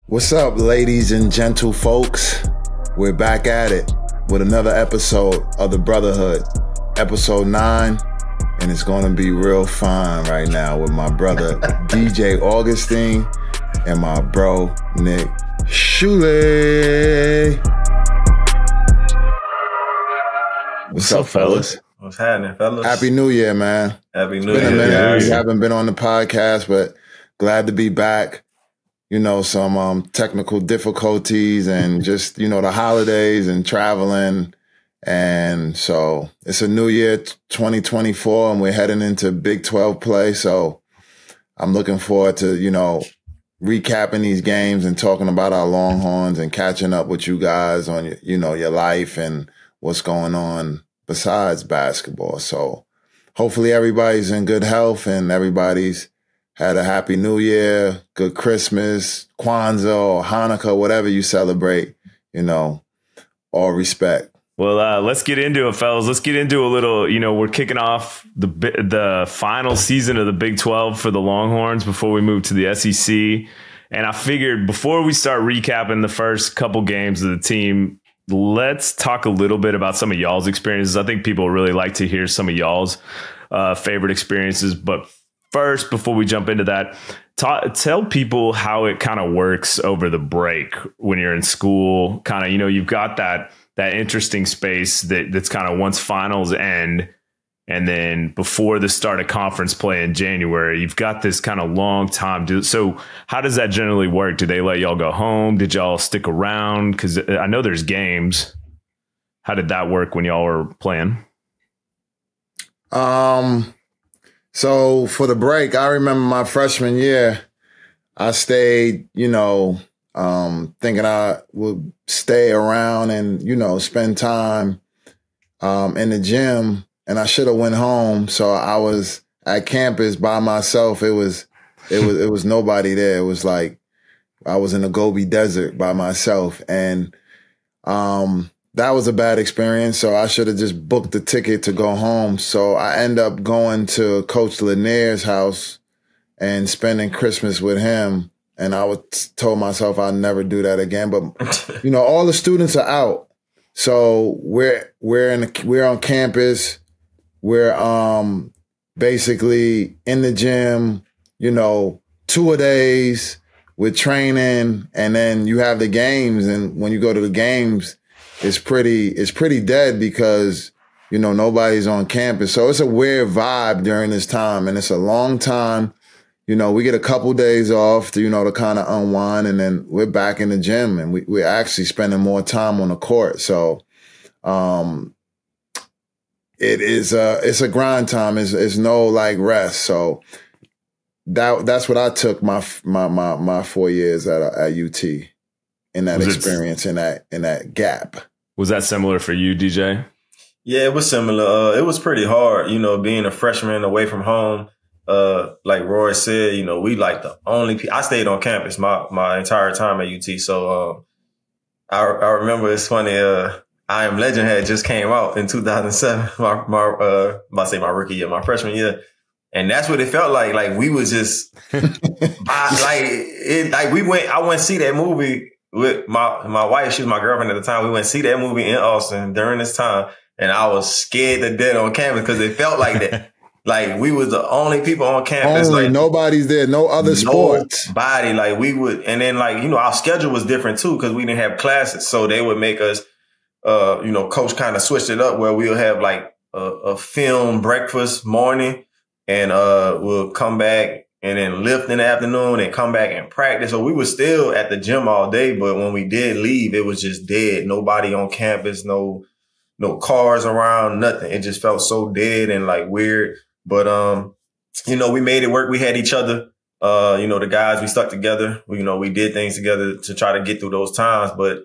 What's up, ladies and gentle folks? We're back at it with another episode of the Brotherhood, episode 9, and it's going to be real fun right now with my brother DJ Augustin and my bro Nick Shuley. What's up, fellas? What's happening, fellas? Happy New Year, man. Happy New It's been a Year. minute. We haven't been on the podcast, but glad to be back. You know, some technical difficulties and just, you know, the holidays and traveling. And so it's a new year, 2024, and we're heading into Big 12 play. So I'm looking forward to, you know, recapping these games and talking about our Longhorns and catching up with you guys on, you know, your life and what's going on besides basketball. So hopefully everybody's in good health and everybody's had a happy New Year, good Christmas, Kwanzaa or Hanukkah, whatever you celebrate, you know, all respect. Well, let's get into it, fellas. Let's get into a little, you know, we're kicking off the final season of the Big 12 for the Longhorns before we move to the SEC. And I figured before we start recapping the first couple games of the team, let's talk a little bit about some of y'all's experiences. I think people really like to hear some of y'all's favorite experiences. But first, before we jump into that, tell people how it kind of works over the break when you're in school. Kind of, you know, you've got that interesting space that's kind of once finals end, and then before the start of conference play in January, you've got this kind of long time. So how does that generally work? Do they let y'all go home? Did y'all stick around? Because I know there's games. How did that work when y'all were playing? So for the break, I remember my freshman year, I stayed, you know, thinking I would stay around and, you know, spend time in the gym, and I should have went home. So I was at campus by myself. It was nobody there. It was like I was in the Gobi Desert by myself, and that was a bad experience. So I should have just booked the ticket to go home. So I end up going to Coach Lanier's house and spending Christmas with him. And I told myself I'd never do that again. But, you know, all the students are out. So we're on campus. We're basically in the gym, you know, 2-a-days with training. And then you have the games. And when you go to the games, it's pretty dead because, you know, nobody's on campus. So it's a weird vibe during this time, and it's a long time. You know, we get a couple days off to, you know, to kind of unwind, and then we're back in the gym, and we're actually spending more time on the court. So, it's a grind time. It's no like rest. So that's what I took my 4 years at UT. In that experience, in that gap. Was that similar for you, DJ? Yeah, it was similar. It was pretty hard, you know, being a freshman away from home. Like Roy said, you know, we like the only I stayed on campus my entire time at UT. So I remember, it's funny, I Am Legend had just came out in 2007, my rookie year, my freshman year. And that's what it felt like. Like we was just I went to see that movie with my wife. She was my girlfriend at the time. We went to see that movie in Austin during this time, and I was scared to death on campus because it felt like that. Like we was the only people on campus. Like nobody's there, no other sports. Nobody. Like we would, and then like, you know, our schedule was different too because we didn't have classes, so they would make us, you know, coach kind of switched it up where we'll have like a film breakfast morning, and we'll come back and then lift in the afternoon and come back and practice. So we were still at the gym all day, but when we did leave, it was just dead. Nobody on campus, no cars around, nothing. It just felt so dead and like weird. But, you know, we made it work. We had each other. You know, the guys, we stuck together. You know, we did things together to try to get through those times. But,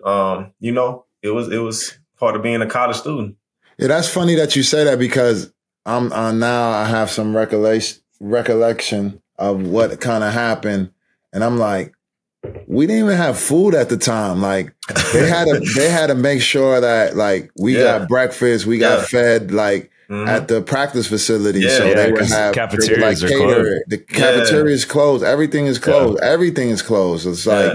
you know, it was part of being a college student. Yeah, that's funny that you say that because I'm now I have some recollection of what kind of happened. And I'm like, we didn't even have food at the time. Like they had to make sure that like we got breakfast, we got fed like at the practice facility. So they would have cafeterias like cater. The cafeteria is closed. Everything is closed. Everything is closed. It's like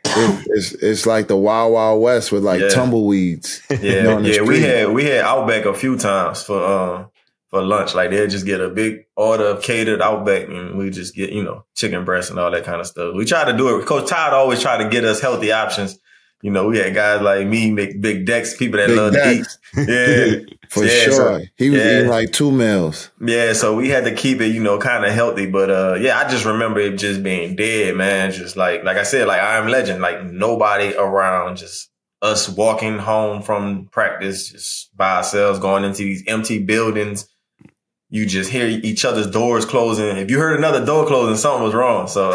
It's like the Wild Wild West with like tumbleweeds. Yeah, we had Outback a few times for lunch. Like they'd just get a big order of catered Outback, and we just get chicken breast and all that kind of stuff. We try to do it. Coach Todd always tried to get us healthy options. We had guys like me, Big Dex, people that love to eat. Yeah, for sure. So, he was eating like 2 meals. Yeah, so we had to keep it, kind of healthy. But I just remember it just being dead, man. Just like I said, like I Am Legend, like nobody around, just us walking home from practice, just by ourselves, going into these empty buildings. You just hear each other's doors closing. If you heard another door closing, something was wrong. So,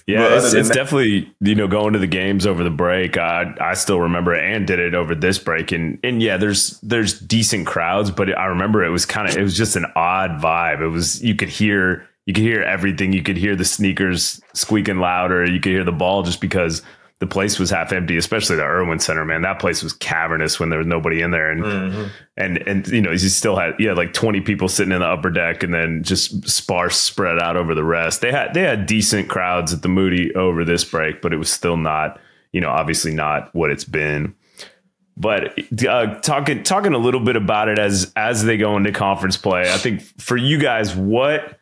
yeah, it's definitely, going to the games over the break. I still remember it and did it over this break. And yeah, there's decent crowds, but I remember it was just an odd vibe. It was, you could hear everything. You could hear the sneakers squeaking louder. You could hear the ball just because the place was half empty, especially the Irwin Center, man. That place was cavernous when there was nobody in there. And you still had, like 20 people sitting in the upper deck and then just sparse spread out over the rest. They had decent crowds at the Moody over this break, but it was still not, obviously not what it's been. But talking a little bit about it as they go into conference play, I think for you guys, what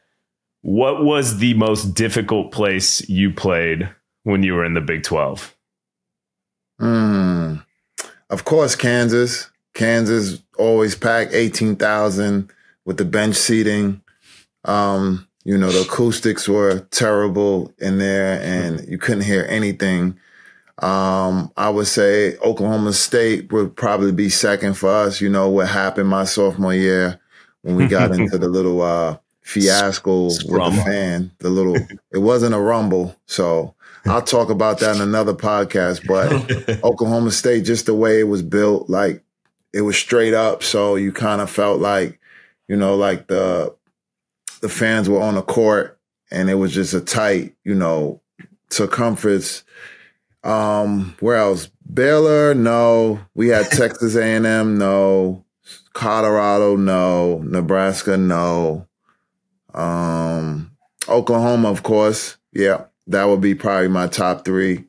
was the most difficult place you played when you were in the Big 12? Of course, Kansas. Kansas always packed 18,000 with the bench seating. The acoustics were terrible in there and you couldn't hear anything. I would say Oklahoma State would probably be second for us. What happened my sophomore year when we got into the little fiasco with the fan. It wasn't a rumble, so I'll talk about that in another podcast, but Oklahoma State, just the way it was built, like it was straight up. So you kind of felt like, like the fans were on the court and it was just a tight, circumference. Where else? Baylor, no. We had Texas A&M, no. Colorado, no. Nebraska, no. Oklahoma, of course. Yeah. That would be probably my top 3.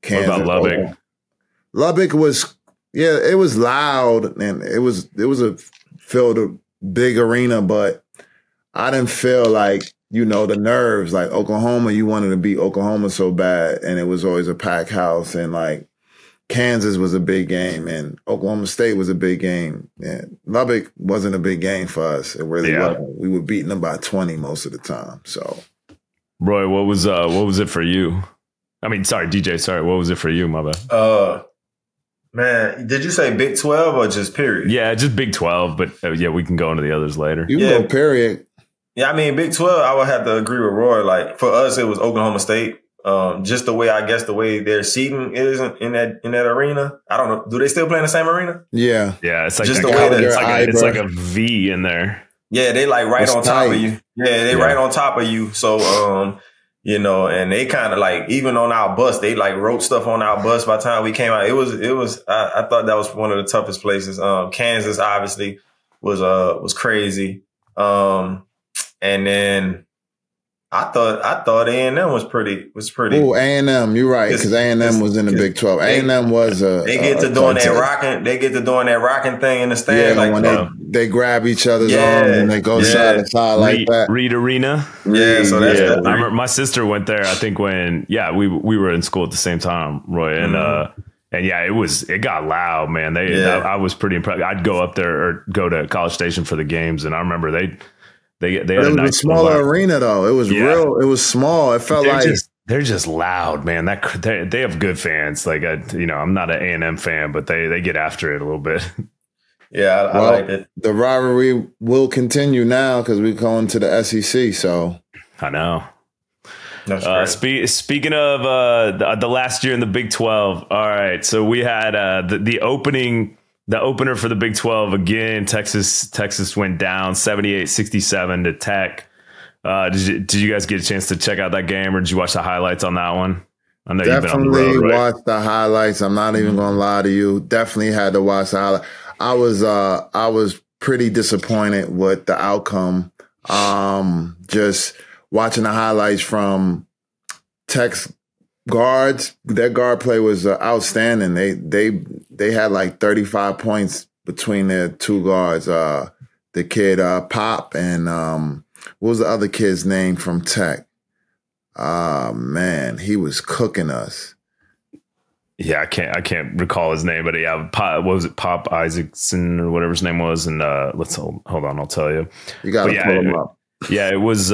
Kansas, what about Lubbock? Lubbock was, it was loud and it was filled a big arena, but I didn't feel like, the nerves. Like Oklahoma, you wanted to beat Oklahoma so bad, and it was always a packed house. And like Kansas was a big game, and Oklahoma State was a big game. And Lubbock wasn't a big game for us. It really wasn't. We were beating them by 20 most of the time. So. Roy, what was it for you? I mean, sorry, DJ, sorry. What was it for you, my bad? Man, did you say Big 12 or just period? Yeah, just Big 12, but we can go into the others later. You can go period. Yeah, I mean, Big 12, I would have to agree with Roy. Like for us, it was Oklahoma State. Just the way their seating is in that arena. I don't know. Do they still play in the same arena? Yeah. Yeah, it's like just the way that it's like a V in there. Yeah, they like right on top of you. Yeah, they right on top of you. So, and they kind of like, even on our bus, they like wrote stuff on our bus by the time we came out. It was, I thought that was one of the toughest places. Kansas obviously was crazy. And then I thought A&M was pretty. Oh, A&M, you're right, because A&M was in the Big 12. A&M was they get to doing that rocking thing in the stand. Yeah, like when they grab each other's arms and they go side to side like that. Reed Arena. Yeah, so that's I remember my sister went there. I think when we were in school at the same time, Roy, and it got loud, man. I was pretty impressed. I'd go up there or go to College Station for the games, and I remember they had a nice a smaller arena though. It was real. It was small. It felt they're just loud, man. They have good fans. Like I'm not an A&M fan, but they get after it a little bit. Yeah, I like it. The rivalry will continue now because we're going to the SEC. So I know. Speaking of the last year in the Big 12, all right. So we had the opener for the Big 12 again. Texas went down 78-67 to Tech. Did you guys get a chance to check out that game, or did you watch the highlights on that one? I know you've been on the road, right? Watched the highlights. I'm not even gonna lie to you. Definitely had to watch the highlights. I was pretty disappointed with the outcome. Just watching the highlights from Tech's guards, their guard play was outstanding. They had like 35 points between their two guards. The kid Pop and what was the other kid's name from Tech? Man, he was cooking us. Yeah, I can't recall his name, but yeah, what was it, Pop Isaacson or whatever his name was? And let's hold on, I'll tell you. You got to pull him up. Yeah, it was.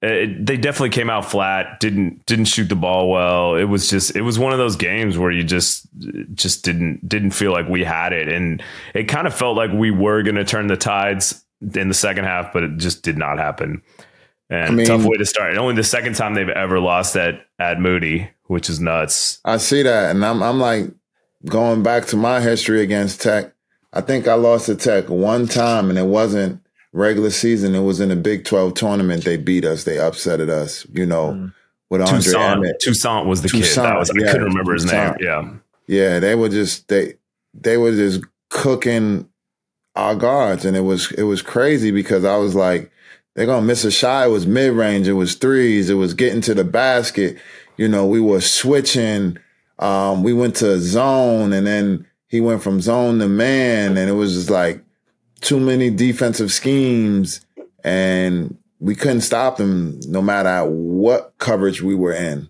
They definitely came out flat. Didn't shoot the ball well. It was one of those games where you just didn't feel like we had it, and it kind of felt like we were going to turn the tides in the second half, but it just did not happen. And tough way to start. Only the second time they've ever lost at Moody, which is nuts. I see that, and I'm like going back to my history against Tech. I think I lost to Tech one time, and it wasn't regular season. It was in the Big 12 tournament. They beat us. They upsetted us. With Andre Emmett. Toussaint was the kid. I couldn't remember his name. Yeah, they were just cooking our guards, and it was crazy because I was like, they're gonna miss a shot. It was mid range. It was threes. It was getting to the basket. We were switching. We went to zone, and then he went from zone to man, and it was just like too many defensive schemes, and we couldn't stop them no matter what coverage we were in.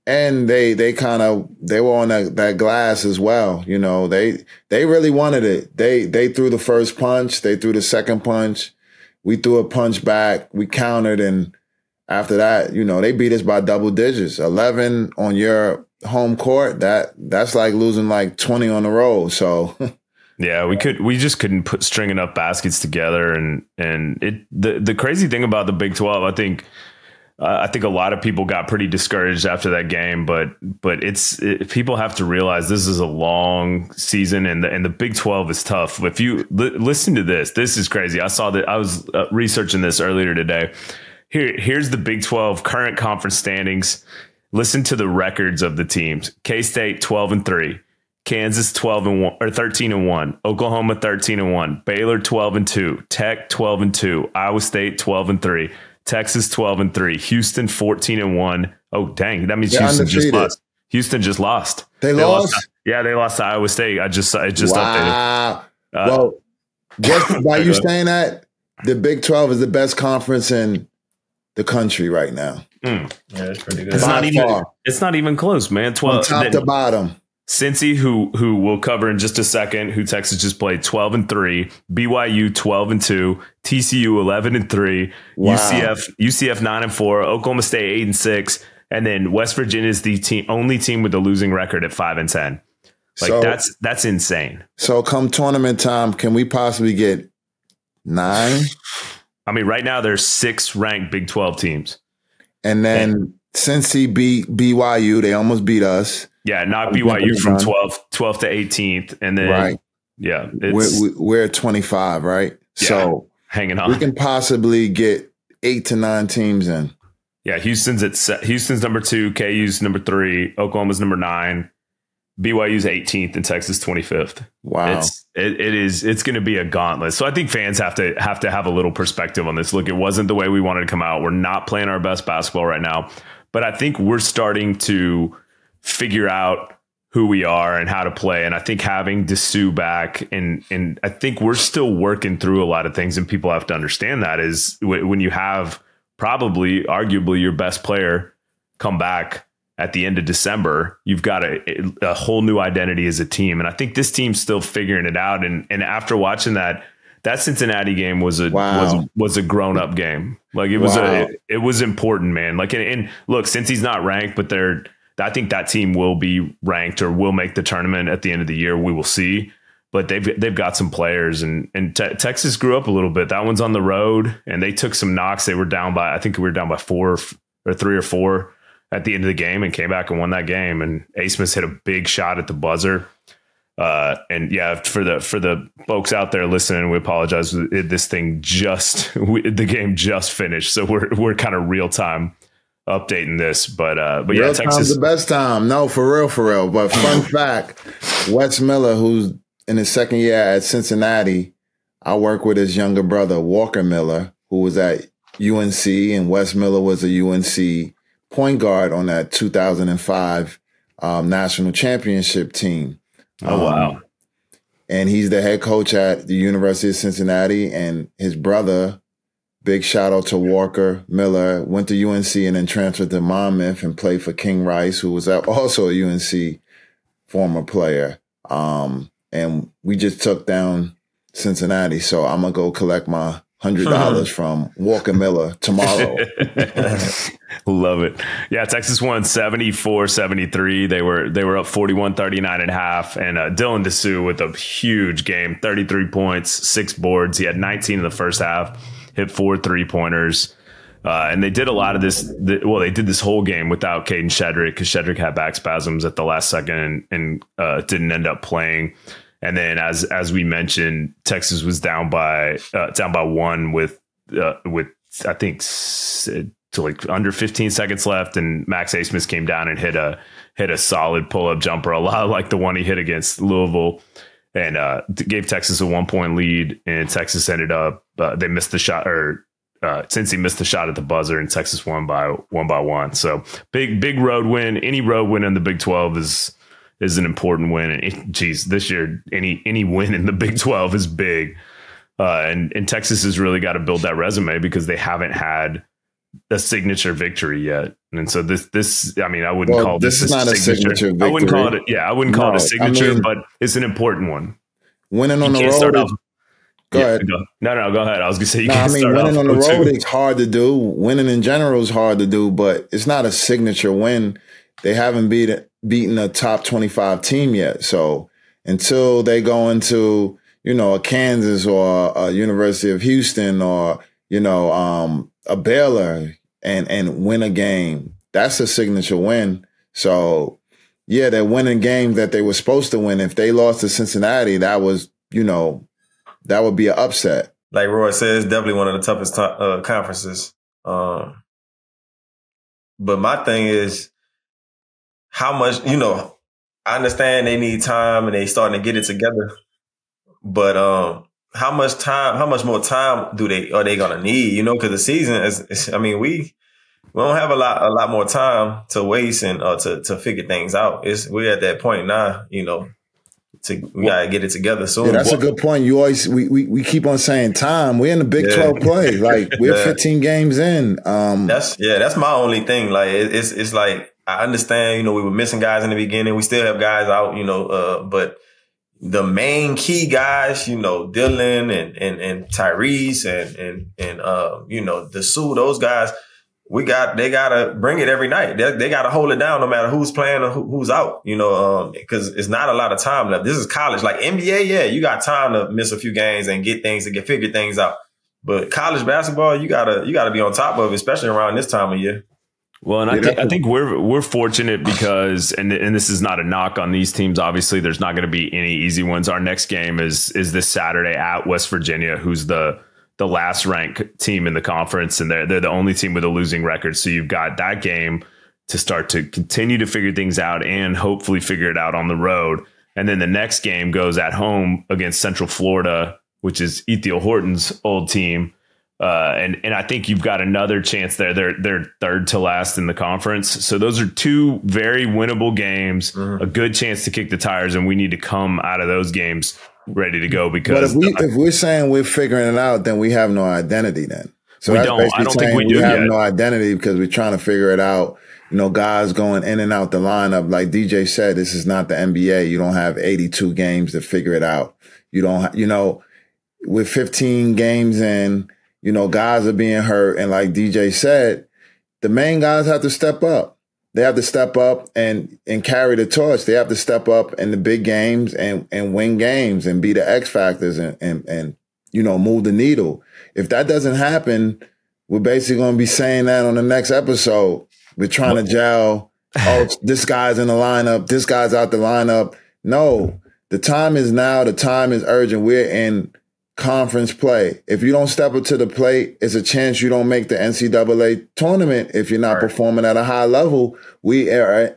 And they were on that glass as well. They really wanted it. They threw the first punch. They threw the second punch. We threw a punch back. We countered. And after that, they beat us by double digits. 11 on your home court. That's like losing like 20 on the road. So yeah, we just couldn't string enough baskets together. And the crazy thing about the Big 12, I think a lot of people got pretty discouraged after that game, but people have to realize this is a long season, and the Big 12 is tough. If you listen to this is crazy. I saw that. I was researching this earlier today. Here's the Big 12 current conference standings. Listen to the records of the teams. K-State 12-3, Kansas 13-1, Oklahoma 13-1, Baylor 12-2, Tech 12-2, Iowa State 12-3. Texas 12-3, Houston 14-1. Oh dang, that means Houston just lost. Houston just lost. They lost? Yeah, they lost to Iowa State. I just wow. updated. Well, just by you saying that, the Big 12 is the best conference in the country right now. Yeah, that's pretty good. It's not even close, man. 12 from top to bottom. Cincy, who we'll cover in just a second, who Texas just played 12-3, BYU 12-2, TCU 11-3, wow. UCF 9-4, Oklahoma State 8-6, and then West Virginia is the only team with a losing record at 5-10. That's insane. So come tournament time, can we possibly get 9? I mean, right now there's 6 ranked Big 12 teams, and then Cincy beat BYU. They almost beat us. Yeah, not BYU from 12th to 18th. And then, right. Yeah, we're at 25, right? Yeah, so hanging on. We can possibly get 8 to 9 teams in. Yeah, Houston's number 2, KU's number 3, Oklahoma's number 9, BYU's 18th, and Texas 25th. Wow. It's going to be a gauntlet. So I think fans have to have a little perspective on this. Look, it wasn't the way we wanted to come out. We're not playing our best basketball right now, but I think we're starting to figure out who we are and how to play. And I think having Disu back, and I think we're still working through a lot of things, and people have to understand that is when you have arguably your best player come back at the end of December, you've got a whole new identity as a team. And I think this team's still figuring it out. And after watching that Cincinnati game was a grown up game. Like it was it was important, man. Like, and look, since he's not ranked, but I think that team will be ranked or will make the tournament at the end of the year. We will see, but they've got some players, and Texas grew up a little bit. That one's on the road, and they took some knocks. They were down by, I think we were down by 4 or 3 or 4 at the end of the game, and came back and won that game. And Asmus hit a big shot at the buzzer. And yeah, for the folks out there listening, we apologize. The game just finished, so we're kind of real time updating this, but yeah, Texas the best time. No, for real. But fun fact, Wes Miller, who's in his second year at Cincinnati, I work with his younger brother, Walker Miller, who was at UNC, and Wes Miller was a UNC point guard on that 2005 national championship team. Oh, wow. And he's the head coach at the University of Cincinnati. And his brother, big shout out to Walker Miller, went to UNC and then transferred to Monmouth and played for King Rice, who was also a UNC former player. And we just took down Cincinnati. So I'm going to go collect my $100 from Walker Miller tomorrow. Love it. Yeah, Texas won 74-73. They were up 41-39 at half. And Dylan Disu with a huge game, 33 points, 6 boards. He had 19 in the first half, hit 4 3-pointers. And they did a lot of this. They did this whole game without Caden Shedrick because Shedrick had back spasms at the last second and didn't end up playing. And then, as we mentioned, Texas was down by 1 with I think to like under 15 seconds left, and Max Asmus came down and hit a solid pull up jumper, a lot like the one he hit against Louisville, and gave Texas a 1-point lead. And Texas ended up they missed the shot, or since he missed the shot at the buzzer, and Texas won by 1. So big road win. Any road win in the Big 12 is an important win. And this year, any win in the Big 12 is big. And Texas has really got to build that resume because they haven't had a signature victory yet. And so this, I mean, I wouldn't call this is not a signature victory. I wouldn't call it. Yeah, I wouldn't call it a signature, but it's an important one. Winning on the road. Go ahead. No, go ahead. I was going to say, winning on the road is hard to do. Winning in general is hard to do, but it's not a signature win. They haven't beaten a top 25 team yet. So until they go into, a Kansas or a University of Houston or, a Baylor and win a game, that's a signature win. So yeah, they're winning games that they were supposed to win. If they lost to Cincinnati, that was, that would be an upset. Like Roy says, definitely one of the toughest conferences. But my thing is, how much, I understand they need time and they starting to get it together. But how much more time are they going to need? Because the season is, we don't have a lot more time to waste and to figure things out. We're at that point now, we got to get it together soon. Yeah, that's a good point. You always, we keep on saying time. We're in the Big 12 play. Like we're 15 games in. That's my only thing. Like it's like, I understand, we were missing guys in the beginning. We still have guys out, but the main key guys, Dylan and Tyrese and Disu, those guys, they gotta bring it every night. They gotta hold it down no matter who's playing or who's out, because it's not a lot of time left. This is college. Like NBA, yeah, you got time to miss a few games and figure things out. But college basketball, you gotta be on top of it, especially around this time of year. Well, and I think we're fortunate because, and this is not a knock on these teams. Obviously, there's not going to be any easy ones. Our next game is this Saturday at West Virginia, who's the last ranked team in the conference, and they're the only team with a losing record. So you've got that game to start to continue to figure things out and hopefully figure it out on the road. And then the next game goes at home against Central Florida, which is Ethiel Horton's old team. And I think you've got another chance there. They're third to last in the conference. So those are 2 very winnable games, a good chance to kick the tires. And we need to come out of those games ready to go because if we're saying we're figuring it out, then we have no identity then. So I don't think we do have yet. No identity because we're trying to figure it out. Guys going in and out the lineup. Like DJ said, this is not the NBA. You don't have 82 games to figure it out. You don't, with 15 games in, guys are being hurt. And like DJ said, the main guys have to step up. They have to step up and carry the torch. They have to step up in the big games and win games and be the X factors and move the needle. If that doesn't happen, we're basically going to be saying that on the next episode. We're trying to gel. Oh, this guy's in the lineup. This guy's out the lineup. No, the time is now. The time is urgent. We're in conference play. If you don't step up to the plate, it's a chance you don't make the NCAA tournament if you're not performing at a high level. We are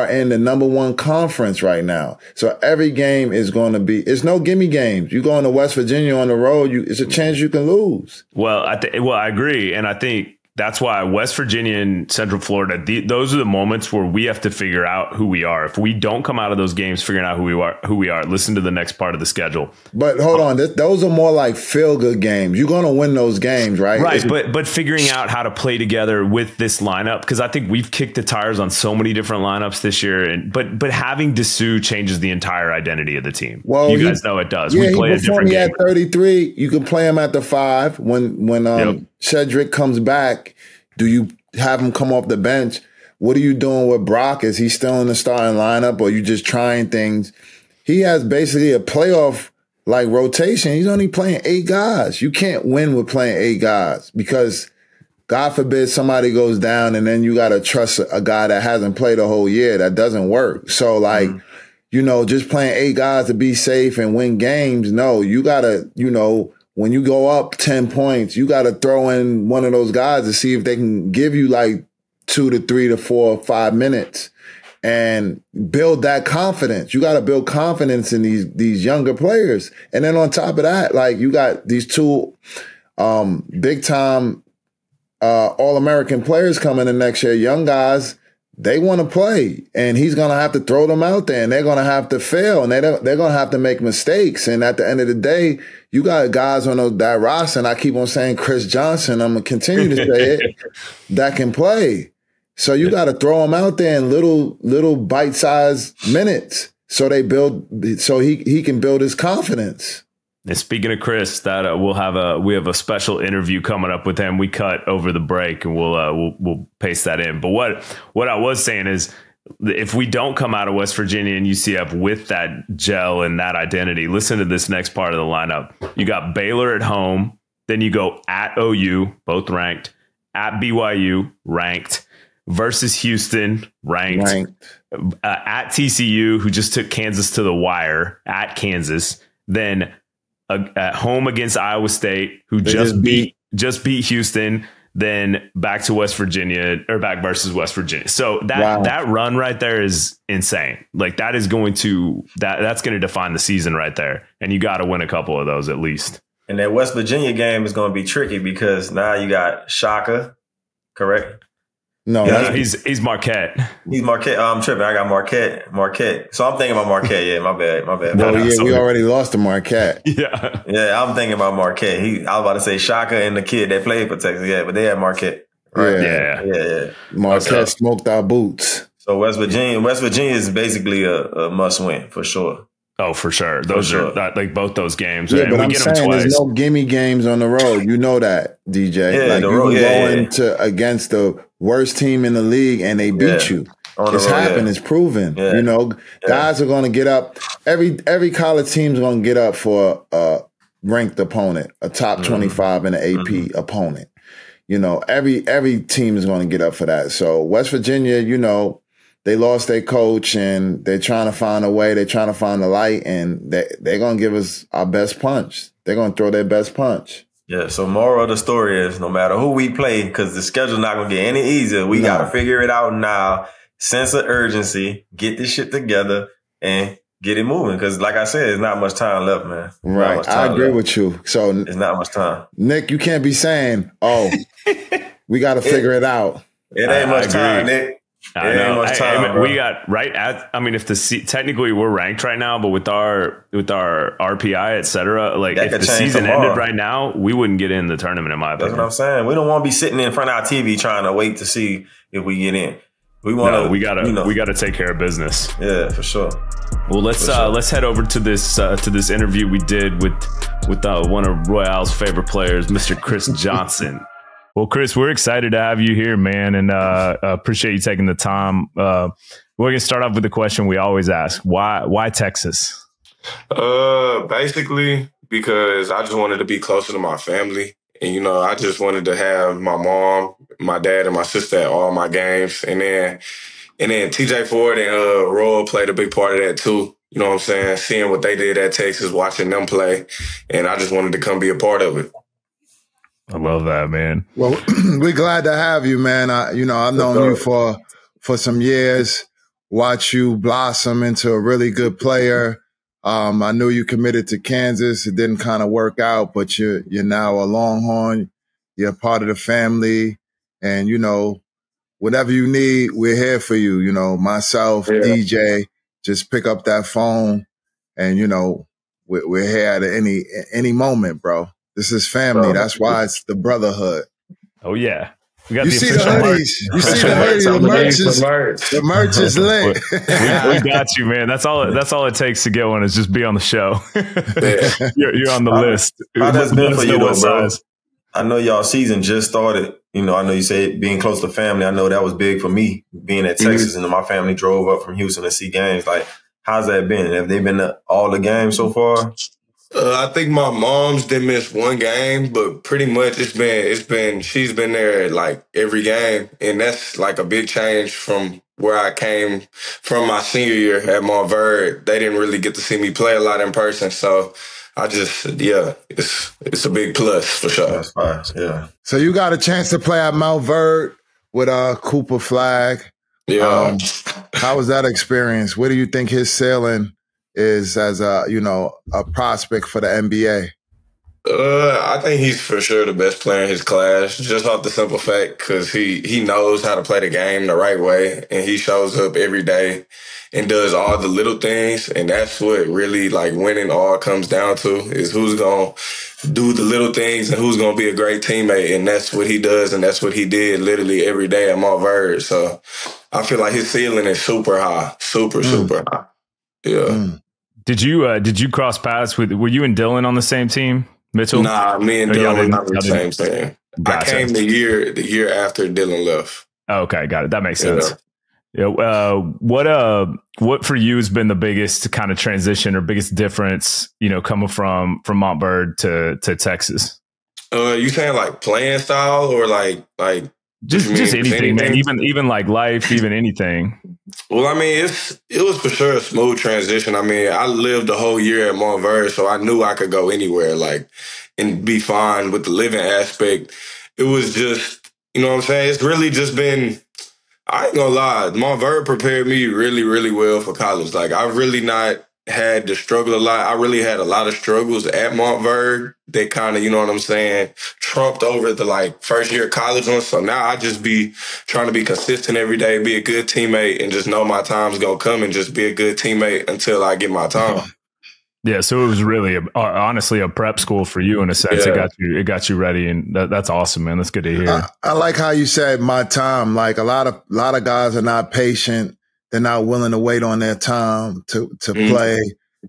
in the number 1 conference right now. So every game is going to be, it's no gimme games. You go into West Virginia on the road, it's a chance you can lose. Well, I agree. And I think that's why West Virginia and Central Florida, those are the moments where we have to figure out who we are. If we don't come out of those games figuring out who we are, listen to the next part of the schedule. But hold on, those are more like feel-good games. You're going to win those games, right? Right, but figuring out how to play together with this lineup, because I think we've kicked the tires on so many different lineups this year. But having Disu changes the entire identity of the team. Well, you guys know it does. Yeah, we play a different game. At 33, you can play him at the 5 when Cedric comes back. Do you have him come off the bench? What are you doing with Brock? Is he still in the starting lineup, or are you just trying things? He has basically a playoff like rotation. He's only playing 8 guys. You can't win with playing 8 guys because God forbid somebody goes down and then you got to trust a guy that hasn't played a whole year. That doesn't work. So like, just playing 8 guys to be safe and win games. No, you got to, when you go up 10 points, you got to throw in one of those guys to see if they can give you like 2 to 3 to 4 or 5 minutes and build that confidence. You got to build confidence in these younger players. And then on top of that, like you got these 2 big time All-American players coming in next year, young guys. They want to play, and he's going to have to throw them out there, and they're going to have to fail, and they're going to have to make mistakes. And at the end of the day, you got guys on that roster, and I keep on saying Chris Johnson, I'm going to continue to say it, that can play. So you got to throw them out there in little bite-sized minutes so he can build his confidence. And speaking of Chris, that we have a special interview coming up with him. We cut over the break, and we'll paste that in. But what I was saying is, if we don't come out of West Virginia and UCF with that gel and that identity, listen to this next part of the lineup. You got Baylor at home, then you go at OU, both ranked, at BYU, ranked, versus Houston, ranked. At TCU, who just took Kansas to the wire, at Kansas, then at home against Iowa State, who just beat Houston, then back to West Virginia, or back versus West Virginia. So that run right there is insane. Like that's going to define the season right there. And you got to win a couple of those at least. And that West Virginia game is going to be tricky because now you got Shaka, correct? No, he's Marquette. He's Marquette. Oh, I'm tripping. I got Marquette. So I'm thinking about Marquette. Yeah, my bad. Well, yeah, we already lost to Marquette. Yeah, I'm thinking about Marquette. I was about to say Shaka and the kid that played for Texas. Yeah, but they had Marquette. Right? Yeah. Marquette smoked our boots. So West Virginia is basically a must win for sure. Oh, for sure. Those are like both those games. Yeah, but I'm saying there's no gimme games on the road. You know that, DJ. Yeah, like you can go against the worst team in the league and they beat you. It's happened. It's proven. Yeah. Guys are going to get up. Every college team is going to get up for a ranked opponent, a top 25 in an AP opponent. Every team is going to get up for that. So West Virginia, they lost their coach and they're trying to find a way. They're trying to find the light, and they're going to give us our best punch. They're going to throw their best punch. Yeah, so moral of the story is no matter who we play, because the schedule's not going to get any easier, we got to figure it out now. Sense of urgency, get this shit together, and get it moving. Because like I said, there's not much time left, man. Right, I agree with you. So there's not much time. Nick, you can't be saying, we got to figure it out. It ain't much time, Nick. I know. We got technically we're ranked right now, but with our RPI, et cetera, like if the season ended right now, we wouldn't get in the tournament, in my opinion. That's what I'm saying. We don't want to be sitting in front of our TV trying to wait to see if we get in. We gotta take care of business. Yeah, for sure. Well, let's head over to this interview we did with one of Royale's favorite players, Mr. Chris Johnson. Well, Chris, we're excited to have you here, man, and appreciate you taking the time. We're going to start off with the question we always ask. Why Texas? Basically, because I just wanted to be closer to my family. And, I just wanted to have my mom, my dad, and my sister at all my games. And then TJ Ford and Royal played a big part of that, too. You know what I'm saying? Seeing what they did at Texas, watching them play. And I just wanted to come be a part of it. I love that, man. Well, we're glad to have you, man. I've known you for some years, watch you blossom into a really good player. I knew you committed to Kansas. It didn't kind of work out, but you're now a Longhorn. You're a part of the family. And, you know, whatever you need, we're here for you. You know, myself, DJ, just pick up that phone and, you know, we're here at any moment, bro. This is family. That's why it's the brotherhood. Oh, yeah. We got you see the hoodies. You see the hoodies. The merch is lit. we got you, man. That's all it takes to get one is just be on the show. You're on the list. How that's been for you, though, bro? I know y'all season just started. You know, I know you say being close to family. I know that was big for me, being at Texas, and my family drove up from Houston to see games. Like, how's that been? Have they been to all the games so far? I think my mom's didn't miss one game, but pretty much she's been there like every game. And that's like a big change from where I came from my senior year at Montverde. They didn't really get to see me play a lot in person. So I just, it's a big plus for sure. That's fine. Yeah. So you got a chance to play at Montverde with Cooper Flag. Yeah. How was that experience? What do you think his ceiling is as a prospect for the NBA? I think he's for sure the best player in his class, just off the simple fact because he knows how to play the game the right way, and he shows up every day and does all the little things, and that's what really like winning all comes down to is who's gonna do the little things and who's gonna be a great teammate, and that's what he does, and that's what he did literally every day at Montverde. So I feel like his ceiling is super high, super high. Yeah. Did you cross paths were you and Dylan on the same team, Mitchell? Nah, me and Dylan were not on the same team. Gotcha. I came the year after Dylan left. Okay, got it. That makes sense. Yeah. What for you has been the biggest kind of transition or biggest difference, you know, coming from Montverde to Texas? You saying like playing style or like just anything, man. Even like life, even anything. Well, I mean, it was for sure a smooth transition. I mean, I lived the whole year at Montverde, so I knew I could go anywhere, like, and be fine with the living aspect. It was just, you know what I'm saying? It's really just been, I ain't gonna lie, Montverde prepared me really, really well for college. Like, I've really not had to struggle a lot. I really had a lot of struggles at Montverde that kind of, you know what I'm saying, trumped over the like first year of college ones. So now I just be trying to be consistent every day, be a good teammate, and just know my time's gonna come and just be a good teammate until I get my time. Yeah, so it was really honestly a prep school for you in a sense. Yeah. It got you ready, and that's awesome, man. That's good to hear. I like how you said my time. Like a lot of guys are not patient. They're not willing to wait on their time to play,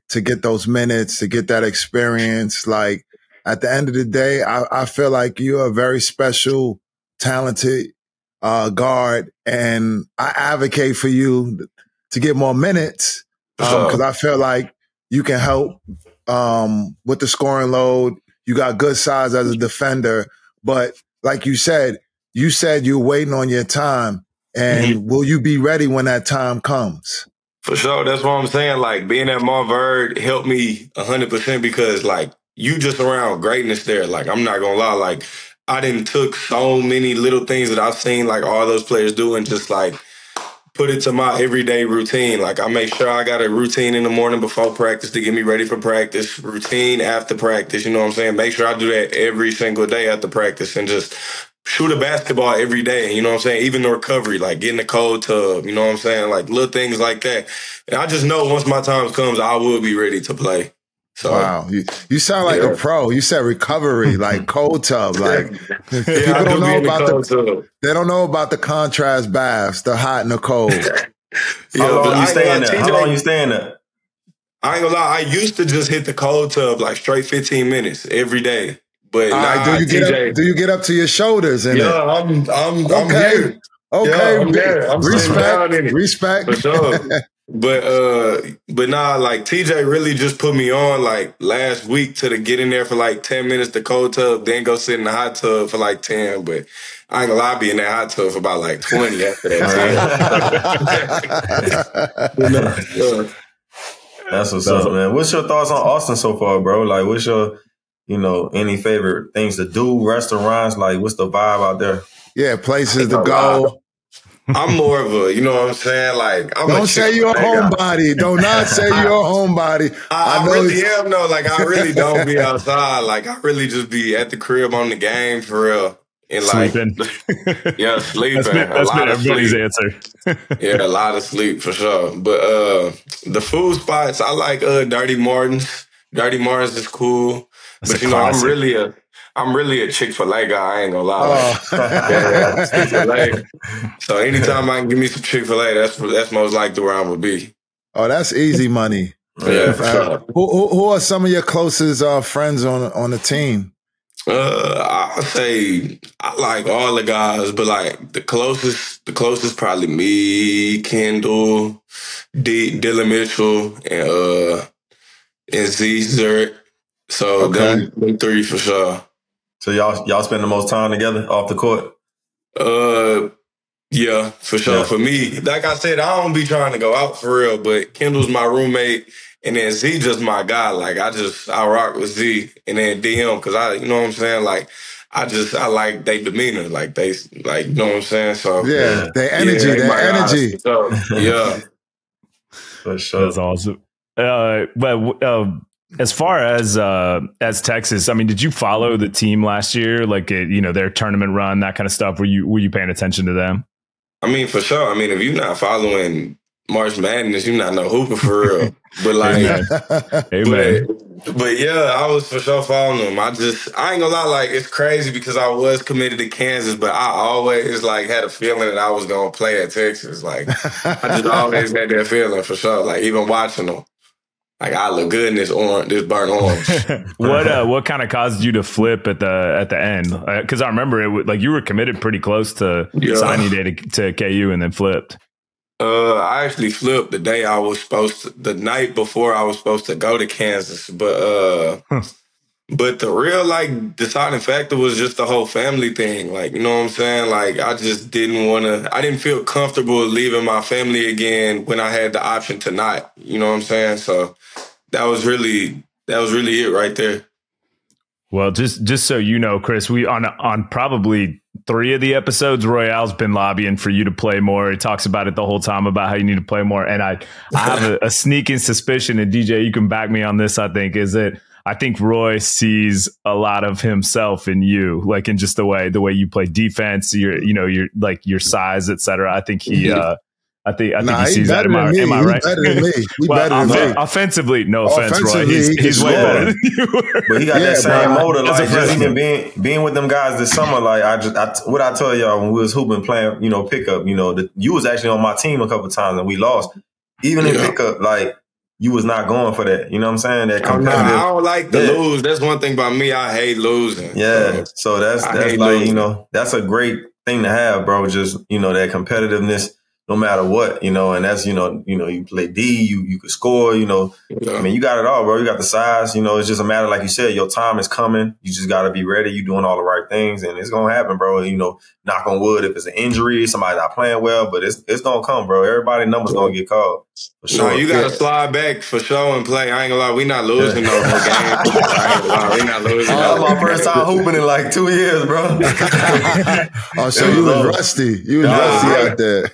to get those minutes, to get that experience. Like at the end of the day, I feel like you're a very special, talented guard, and I advocate for you to get more minutes because I feel like you can help with the scoring load. You got good size as a defender, but like you said you're waiting on your time. And will you be ready when that time comes? For sure. That's what I'm saying. Like, being at Montverde helped me 100% because, like, you just around greatness there. Like, I'm not going to lie. Like, I done took so many little things that I've seen, like, all those players do and just, like, put it to my everyday routine. Like, I make sure I got a routine in the morning before practice to get me ready for practice, routine after practice, you know what I'm saying? Make sure I do that every single day after practice and just shoot a basketball every day, you know what I'm saying? Even the recovery, like getting the cold tub, you know what I'm saying? Like little things like that. And I just know once my time comes, I will be ready to play. So, wow. You sound like a pro. You said recovery, like cold tub. Like people don't know about they don't know about the contrast baths, the hot and the cold. How long you staying there? How long you staying there? I ain't gonna lie, I used to just hit the cold tub like straight 15 minutes every day. But do you get up to your shoulders in it? I'm okay. Here. Okay, yeah, I'm there. I'm respect. For sure. But nah, like TJ really just put me on like last week to get in there for like 10 minutes the cold tub, then go sit in the hot tub for like 10. But I ain't gonna lie, I be in that hot tub for about like 20 after that. That's what's up, man. What's your thoughts on Austin so far, bro? Like, what's your, any favorite things to do, restaurants? Like, what's the vibe out there? Yeah, places to go. I'm more of a, you know what I'm saying? Like, don't say you're a homebody. Do not say you're a homebody. I really am, though. Like, I really don't be outside. Like, I really just be at the crib on the game for real. And sleeping. Yeah, sleeping. That's been everybody's answer. Yeah, a lot of sleep for sure. But the food spots, I like Dirty Martin's. Dirty Martin's is cool. That's But I'm really a Chick-fil-A guy. I ain't gonna lie. Yeah, Chick-fil-A. So anytime I can give me some Chick-fil-A, that's most likely where I'm gonna be. Oh, that's easy money. Yeah, for sure. Who are some of your closest friends on the team? I'll say I like all the guys, but like the closest probably me, Kendall, Dylan Mitchell, and Z Zert. So them 3 for sure. So y'all spend the most time together off the court? Yeah, for sure. Yeah. For me, like I said, I don't be trying to go out for real, but Kendall's my roommate. And then Z just my guy. Like I rock with Z and then DM because you know what I'm saying? Like I like their demeanor. Like they like, you know what I'm saying? So their energy. So, yeah. For sure. That's awesome. But as far as Texas, I mean, did you follow the team last year? Like their tournament run, that kind of stuff. Were you paying attention to them? I mean, for sure. I mean, if you're not following March Madness, you're not no hooper for real. But like, Amen. But yeah, I was for sure following them. I ain't gonna lie, like it's crazy because I was committed to Kansas, but I always like had a feeling that I was gonna play at Texas. Like I just always had that feeling for sure. Like even watching them, like I look good in this burnt orange. What kind of caused you to flip at the end? Because I remember like you were committed pretty close to signing day to KU and then flipped. I actually flipped the night before I was supposed to go to Kansas, but the real like deciding factor was just the whole family thing. Like, you know what I'm saying? Like, I just I didn't feel comfortable leaving my family again when I had the option to not, you know what I'm saying? So that was really it right there. Well, just so you know, Chris, we on probably 3 of the episodes, Royale's been lobbying for you to play more. He talks about it the whole time about how you need to play more. And I have a sneaking suspicion, and DJ, you can back me on this, I think, is that I think Roy sees a lot of himself in you, like in just the way you play defense, your your size, etc. I think he I think he sees that. Am I right? Better than me. Better than me. Offensively, no offense, Roy. He's way better than you were. But he got that same motor. Like just even being with them guys this summer. Like what I tell y'all when we was hooping, playing, pickup. You was actually on my team a couple of times and we lost. Even in pickup, like you was not going for that. You know what I'm saying? That competitive. I don't like to lose. That's one thing about me. I hate losing. Yeah. So that's like losing. That's a great thing to have, bro. Just that competitiveness. No matter what, and that's, you play D, you could score, I mean, you got it all, bro. You got the size, it's just a matter, like you said, your time is coming. You just got to be ready. You're doing all the right things and it's going to happen, bro. Knock on wood, if it's an injury, somebody not playing well, but it's going to come, bro. Everybody's number's going to get called. For sure. No, you got to slide back for sure and play. I ain't gonna lie, we not losing no more games. I ain't gonna lie, we not losing. That was my first time hooping in like 2 years, bro. Oh, so you was rusty. You was rusty out there.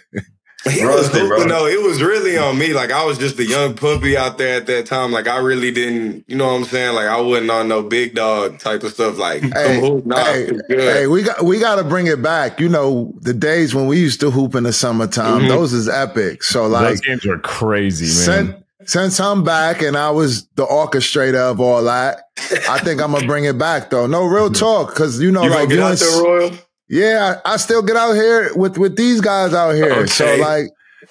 He was hooping though. It was really on me. Like I was just a young puppy out there at that time. Like I really didn't, you know what I'm saying? Like I wasn't on no big dog type of stuff. Like we got to bring it back. The days when we used to hoop in the summertime, those is epic. So like those games were crazy, man. Since I'm back and I was the orchestrator of all that, I think I'm gonna bring it back though. No real talk, because you like get out there, Royal. Yeah, I still get out here with these guys out here. Okay. So like,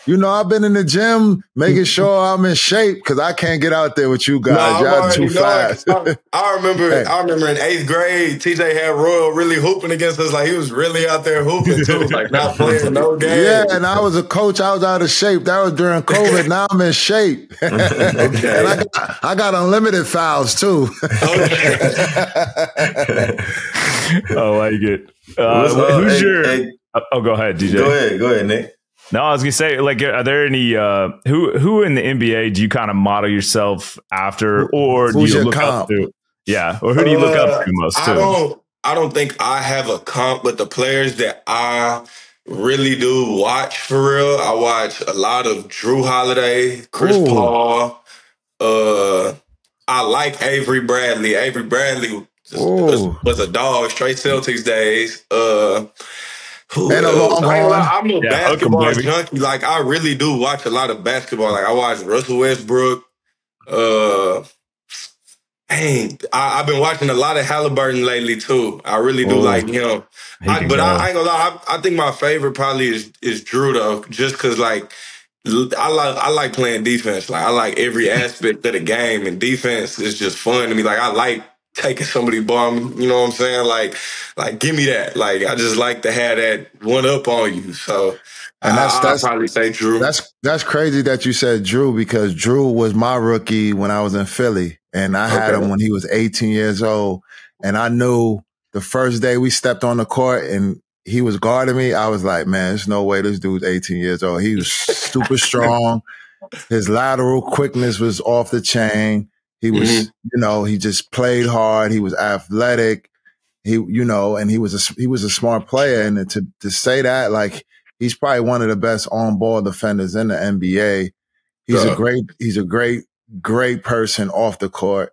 I've been in the gym making sure I'm in shape because I can't get out there with you guys. Y'all too fast. I remember in 8th grade, TJ had Royal really hooping against us. Like he was really out there hooping too, like not playing no games. Yeah, and I was a coach. I was out of shape. That was during COVID. Now I'm in shape. Okay. And I got unlimited fouls too. Okay. I like it. Who's your? Go ahead, DJ. Go ahead, Nick. No, I was gonna say, like, are there any who in the NBA do you kind of model yourself after, or do you look up to? Yeah, or who do you look up to most? I don't think I have a comp, but the players that I really do watch for real, I watch a lot of Drew Holiday, Chris Paul. I like Avery Bradley. Avery Bradley Oh, Was a dog, straight Celtics days. Who and a else? Longhorn. I'm a Yeah, hook 'em, basketball baby. junkie. Like, I really do watch a lot of basketball. Like, I watch Russell Westbrook. Uh, I've been watching a lot of Halliburton lately too. I really do like him. He can But go. I ain't gonna lie. I think my favorite probably is Drew though, just because like I like playing defense. Like I like every aspect of the game, and defense is just fun to me. Like I like taking somebody's ball. You know what I'm saying? Like give me that. Like I just like to have that one up on you. So And I'll probably say Drew. That's crazy that you said Drew, because Drew was my rookie when I was in Philly, and I had him when he was 18 years old. And I knew the first day we stepped on the court and he was guarding me, I was like, man, there's no way this dude's 18 years old. He was super strong. His lateral quickness was off the chain. He was, he just played hard. He was athletic. And he was a smart player. And to say that, like, he's probably one of the best on-ball defenders in the NBA. He's a great person off the court.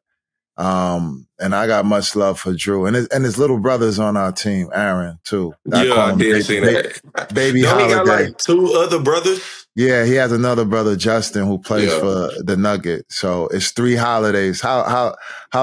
And I got much love for Drew, and his little brother's on our team, Aaron, too. I did see that. Baby Don't Holiday. he got like 2 other brothers? Yeah, he has another brother, Justin, who plays for the Nugget. So it's 3 holidays. How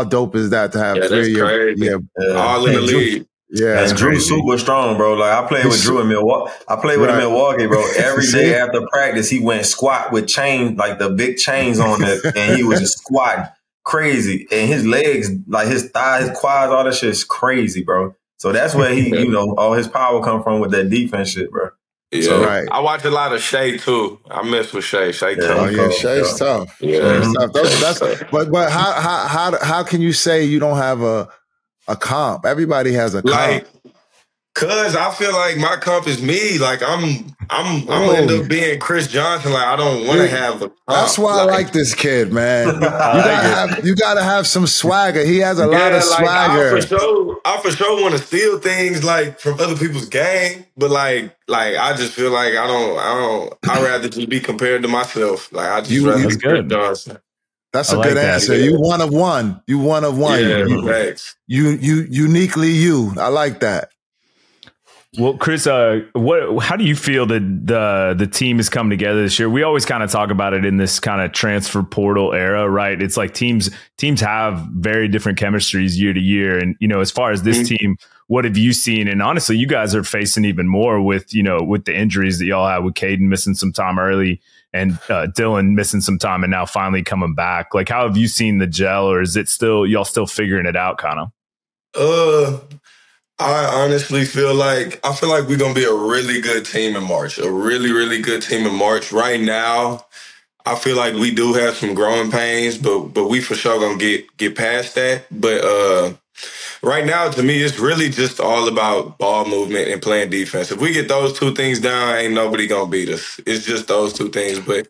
dope is that to have 3 that's crazy. All in the league. Yeah, that's Drew's super strong, bro. Like I played with Drew in Milwaukee. I played with him in Milwaukee, bro. Every day after practice, he went squat with chains, like the big chains on it, and he was just squatting crazy. And his legs, like his thighs, his quads, all that shit is crazy, bro. So that's where he, all his power come from with that defense shit, bro. Yeah, so, right. I watch a lot of Shea too. I mess with Shea. Shea tough. Oh yeah, Shea's tough. Yeah, Shay's tough. But how can you say you don't have a comp? Everybody has a comp. Like, cause I feel like my comp is me. Like I'm gonna end up being Chris Johnson. Like I don't want to have a comp. That's why I like this kid, man. You gotta have some swagger. He has a lot of swagger. I for sure want to steal things like from other people's game, but like I just feel like I'd rather just be compared to myself. Like I just rather be Chris Johnson. That's a good answer. You one of one. You one of one. Yeah, you uniquely you. I like that. Well, Chris, how do you feel that the team has come together this year? We always kind of talk about it in this kind of transfer portal era, right? It's like teams have very different chemistries year to year. And, as far as this team, what have you seen? And honestly, you guys are facing even more with the injuries that y'all had with Caden missing some time early and Dylan missing some time and now finally coming back. Like, how have you seen the gel, or is it y'all still figuring it out kind of? I honestly feel like we're gonna be a really good team in March. A really, really good team in March. Right now, I feel like we do have some growing pains, but we for sure gonna get past that. But right now, to me, it's really just all about ball movement and playing defense. If we get those 2 things down, ain't nobody gonna beat us. It's just those 2 things. But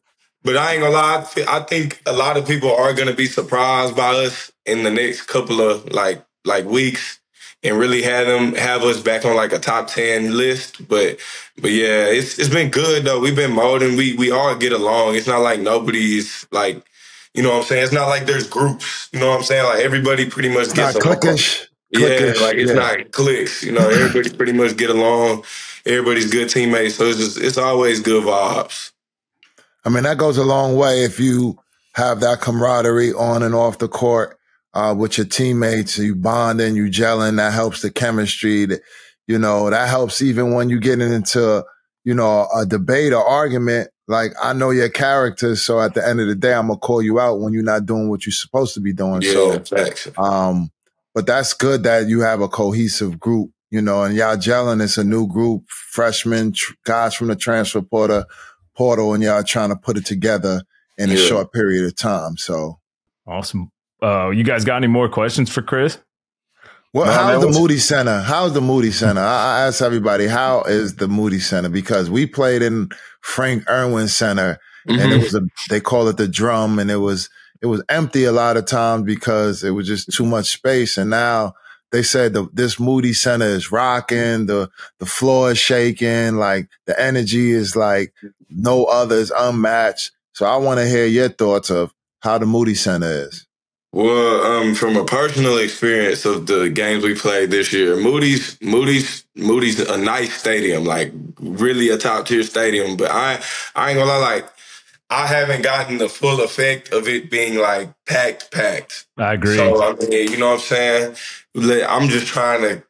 I ain't gonna lie, I think a lot of people are gonna be surprised by us in the next couple of like weeks. And really have us back on like a top 10 list. But yeah, it's been good though. We've been molding. We all get along. It's not like nobody's like, you know what I'm saying? It's not like there's groups. You know what I'm saying? Like everybody pretty much gets along. Yeah, like it's not cliques. Everybody pretty much get along. Everybody's good teammates. So it's always good vibes. I mean, that goes a long way if you have that camaraderie on and off the court. With your teammates, you bonding, you gelling, that helps the chemistry. That helps even when you get into, a debate or argument. Like, I know your character, so at the end of the day, I'm gonna call you out when you're not doing what you're supposed to be doing. Yeah, thanks. But that's good that you have a cohesive group, and y'all gelling. It's a new group, freshmen, guys from the transfer portal, and y'all trying to put it together in a short period of time. So awesome. You guys got any more questions for Chris? Well, how's the Moody Center? How's the Moody Center? I ask everybody, how is the Moody Center? Because we played in Frank Irwin Center, and they call it the Drum, and it was empty a lot of times because it was just too much space. And now they said this Moody Center is rocking, the floor is shaking, like the energy is like no other, is unmatched. So I want to hear your thoughts of how the Moody Center is. Well, from a personal experience of the games we played this year, Moody's a nice stadium, like really a top tier stadium. But I ain't gonna lie, like I haven't gotten the full effect of it being like packed. I agree. So I mean, you know what I'm saying? I'm just trying to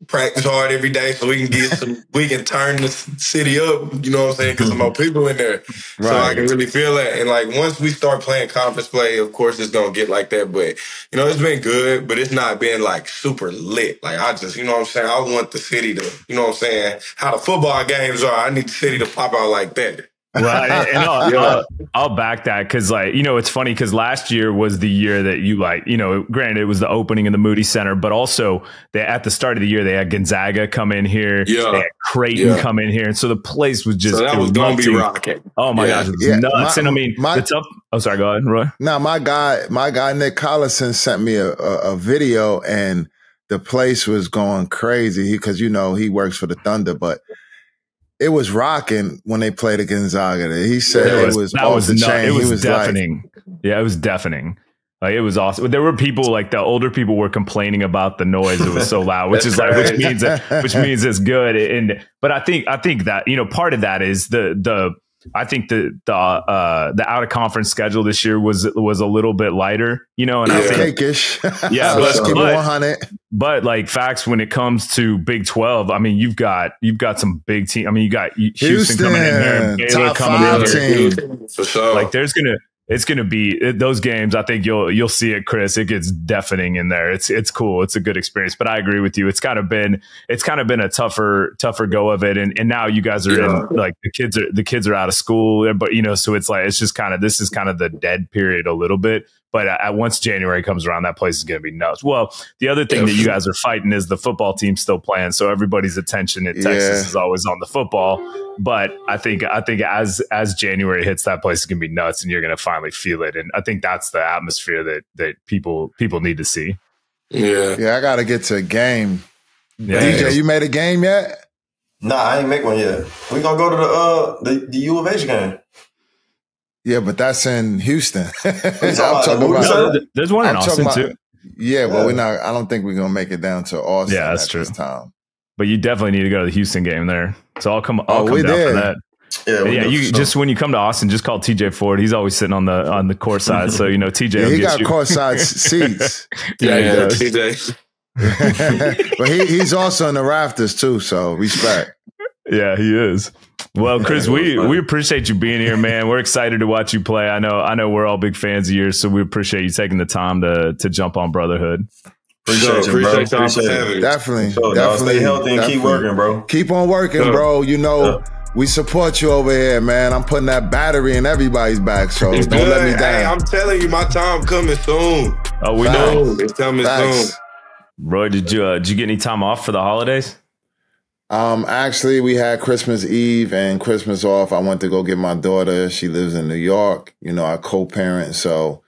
practice hard every day so we can turn the city up, you know what I'm saying? Because there's more people in there. Right. So I can really feel that. And like once we start playing conference play, of course it's going to get like that. But, you know, it's been good, but it's not been like super lit. Like I just, you know what I'm saying? I want the city to, you know what I'm saying? How the football games are, I need the city to pop out like that. Right. And I'll back that because, like, you know, it's funny because last year was the year that you, like, you know, granted it was the opening in the Moody Center, but also at the start of the year they had Gonzaga come in here, they had Creighton come in here, and so the place was just, so that was going to be rocking. Oh my gosh, it was nuts. And I mean, it's up. Oh, sorry, go ahead, Roy. No, my guy Nick Collison sent me a video, and the place was going crazy because, you know, he works for the Thunder, but it was rocking when they played against Gonzaga. He said it was off the chain. It was deafening. It was deafening. Like, it was awesome. There were people, like the older people were complaining about the noise. It was so loud, which means it's good. But I think that, you know, part of that is I think the out of conference schedule this year was a little bit lighter, you know, and I think cakeish. Yeah, so let's keep it 100. But like facts, when it comes to Big 12, I mean, you've got some big team. I mean, you got Houston coming in there, Baylor coming in there, for sure. Like it's gonna be those games. I think you'll see it, Chris. It gets deafening in there. It's cool. It's a good experience. But I agree with you. It's kind of been a tougher go of it. And now you guys are in, like, the kids are out of school. But, you know, so it's like this is kind of the dead period a little bit. But once January comes around, that place is going to be nuts. Well, the other thing that you guys are fighting is the football team still playing, so everybody's attention in Texas is always on the football. But I think as January hits, that place is going to be nuts, and you're going to finally feel it. And I think that's the atmosphere that people need to see. Yeah, I got to get to a game. Yeah. DJ, you made a game yet? Nah, I ain't make one yet. We gonna go to the U of H game. Yeah, but that's in Houston. There's one in Austin too. Yeah, but we're not. I don't think we're gonna make it down to Austin. Yeah, that's true. This time. But you definitely need to go to the Houston game there. So I'll come down for that. Yeah, you just when you come to Austin, just call TJ Ford. He's always sitting on the court side. So, you know, TJ. He got court side seats. Yeah, TJ. But he's also in the rafters too. So respect. Yeah, he is. Well, Chris, we appreciate you being here, man. We're excited to watch you play. I know we're all big fans of yours, so we appreciate you taking the time to jump on Brotherhood. Appreciate you. Definitely. Stay healthy and keep working, bro. Keep on working, bro. You know, we support you over here, man. I'm putting that battery in everybody's back, so don't let me down. Hey, I'm telling you, my time coming soon. Oh, we know. It's coming soon. Roy, did you get any time off for the holidays? Actually, we had Christmas Eve and Christmas off. I went to go get my daughter. She lives in New York. You know, I co-parent, so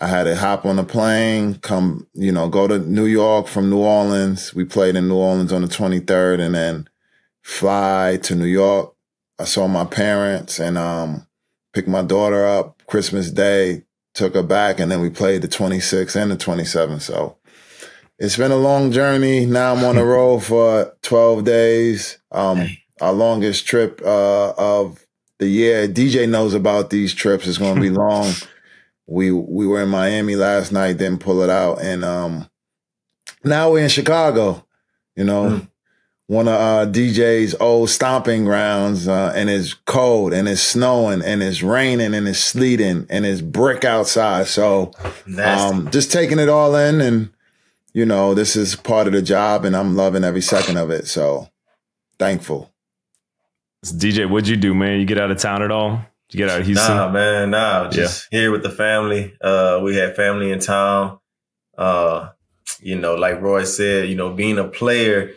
I had to hop on a plane, come, you know, go to New York from New Orleans. We played in New Orleans on the 23rd and then fly to New York. I saw my parents and picked my daughter up Christmas Day, took her back, and then we played the 26th and the 27th. So it's been a long journey. Now I'm on the road for 12 days. Our longest trip of the year. DJ knows about these trips. It's going to be long. We were in Miami last night, didn't pull it out. And now we're in Chicago, you know, one of DJ's old stomping grounds. And it's cold and it's snowing and it's raining and it's sleeting and it's brick outside. So just taking it all in, and you know, this is part of the job and I'm loving every second of it. So thankful. DJ, what'd you do, man? You get out of town at all? Did you get out of Houston? Nah, man, just here with the family. We had family in town. You know, like Roy said, you know, being a player,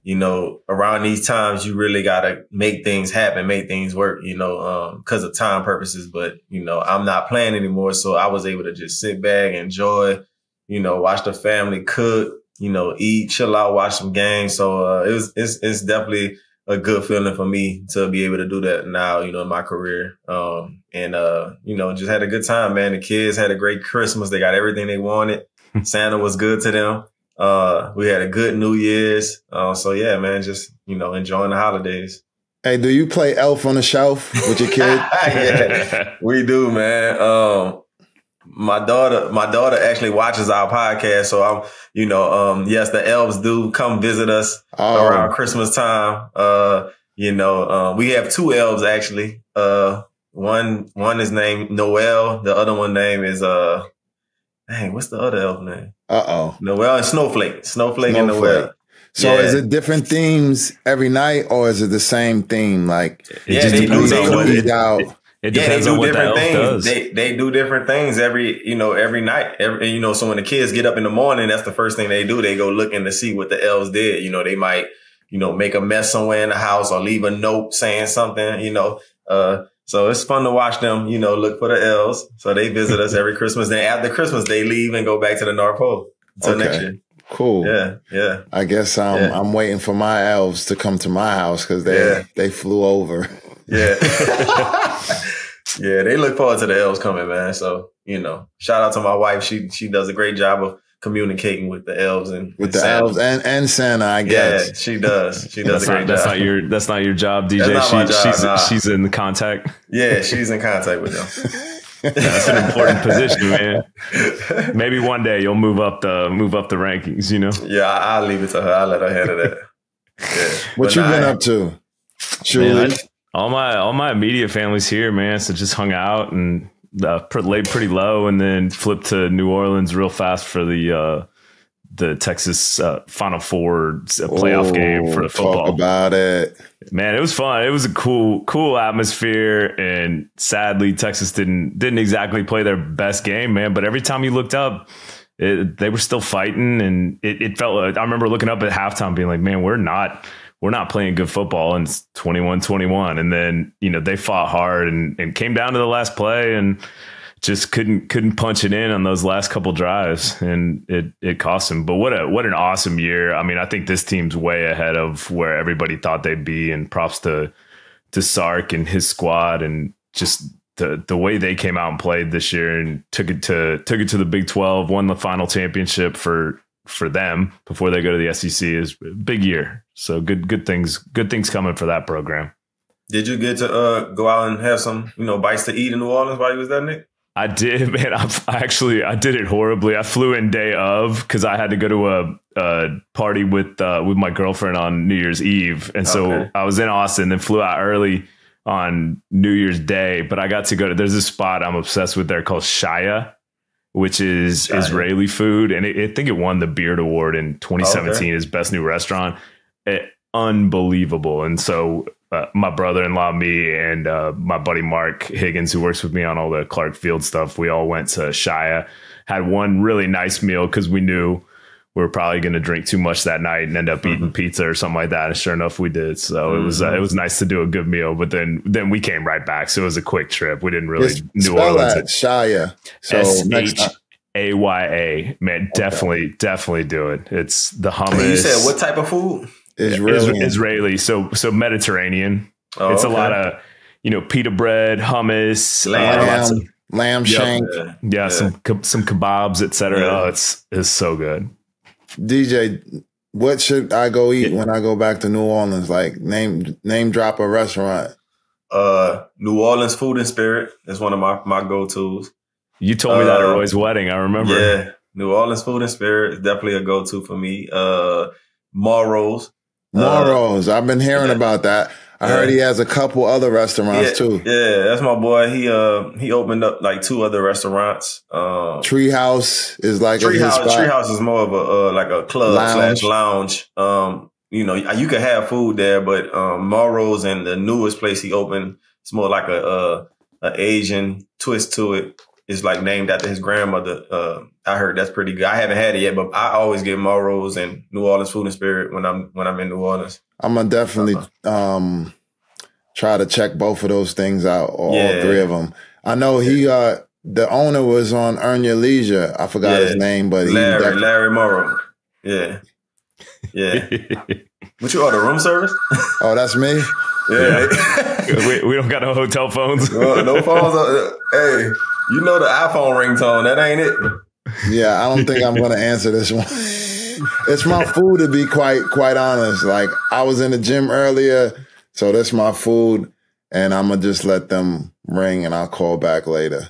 you know, around these times, you really got to make things happen, make things work, you know, because of time purposes. But, you know, I'm not playing anymore. So I was able to just sit back, enjoy, you know, watch the family cook, you know, eat, chill out, watch some games. So it's definitely a good feeling for me to be able to do that now, you know, in my career. You know, just had a good time, man. The kids had a great Christmas. They got everything they wanted. Santa was good to them. We had a good New Year's. So yeah, man, just, you know, enjoying the holidays. Hey, do you play Elf on the Shelf with your kid? Yeah, we do, man. My daughter actually watches our podcast. So I'm, you know, yes, the elves do come visit us around Christmas time. You know, we have 2 elves actually. One is named Noel. The other one name is, what's the other elf name? Noel and Snowflake. Snowflake and Noel. So is it different themes every night, or is it the same theme? Like, it just depends on what it depends on what the elf does. They do different things every night. You know, so when the kids get up in the morning, that's the first thing they do. They go looking to see what the elves did. You know, they might, you know, make a mess somewhere in the house or leave a note saying something, you know. So it's fun to watch them, you know, look for the elves. So they visit us every Christmas. Then after Christmas, they leave and go back to the North Pole until next year. Cool. Yeah. I guess I'm waiting for my elves to come to my house because they flew over. Yeah. Yeah, they look forward to the elves coming, man. So, you know, shout out to my wife. She does a great job of communicating with the elves and elves and Santa, I guess. Yeah, she does. She does a great job. That's not your job, DJ. She's in contact. Yeah, she's in contact with them. That's an important position, man. Maybe one day you'll move up the rankings, you know? Yeah, I'll leave it to her. I'll let her handle that. Yeah. What you been up to? Man, all my immediate family's here, man. So just hung out and laid pretty low, and then flipped to New Orleans real fast for the Texas Final Four playoff game for the football. Talk about it. Man, it was fun. It was a cool atmosphere, and sadly, Texas didn't exactly play their best game, man. But every time you looked up, they were still fighting, and it felt like, I remember looking up at halftime being like, man, we're not playing good football, and it's 21-21. And then, you know, they fought hard and came down to the last play and just couldn't punch it in on those last couple drives, and it cost him. But what an awesome year. I mean, I think this team's way ahead of where everybody thought they'd be, and props to Sark and his squad, and just the way they came out and played this year and took it to the Big 12, won the final championship for them before they go to the SEC. Is a big year. So good things coming for that program. Did you get to go out and have some, you know, bites to eat in New Orleans while you was there, Nick? I did, man. I did it horribly. I flew in day of because I had to go to a party with my girlfriend on New Year's Eve, and so I was in Austin, then flew out early on New Year's Day. But I got to go to, there's this spot I'm obsessed with there called Shaya, which is Israeli food, and I think it won the Beard Award in 2017 as best new restaurant. Unbelievable. And so my brother-in-law, me, and my buddy Mark Higgins, who works with me on all the Clark Field stuff, we all went to Shaya, had one really nice meal because we knew we were probably going to drink too much that night and end up eating pizza or something like that. And sure enough, we did. So it was nice to do a good meal. But then we came right back. So it was a quick trip. We didn't really New Orleans. Shaya. So SHAYA. Man, definitely do it. It's the hummus. You said what type of food? Israeli. So Mediterranean. It's a lot of, you know, pita bread, hummus, lamb shank. Some kebabs, etc. Yeah. Oh, it's so good. DJ, what should I go eat when I go back to New Orleans? Like name drop a restaurant. New Orleans Food and Spirit is one of my go-tos. You told me that at Roy's wedding. I remember. Yeah, New Orleans Food and Spirit is definitely a go-to for me. Morrow's. I've been hearing about that. I heard he has a couple other restaurants too. Yeah, that's my boy. He opened up like 2 other restaurants. Treehouse is like Treehouse is more of a like a club /lounge. You know, you can have food there, but Morrow's and the newest place he opened, it's more like a Asian twist to it. It's like named after his grandmother. I heard that's pretty good. I haven't had it yet, but I always get Morrow's and New Orleans Food and Spirit when I'm in New Orleans. I'm gonna definitely try to check both of those things out, or all 3 of them. I know the owner was on Earn Your Leisure. I forgot his name, but Larry Morrow. Yeah. What you order, room service? Oh, that's me? Yeah. we don't got no hotel phones. No phones. Hey, you know the iPhone ringtone. That ain't it. Yeah, I don't think I'm going to answer this one. It's my food, to be quite honest. Like, I was in the gym earlier, so that's my food, and I'm going to just let them ring, and I'll call back later.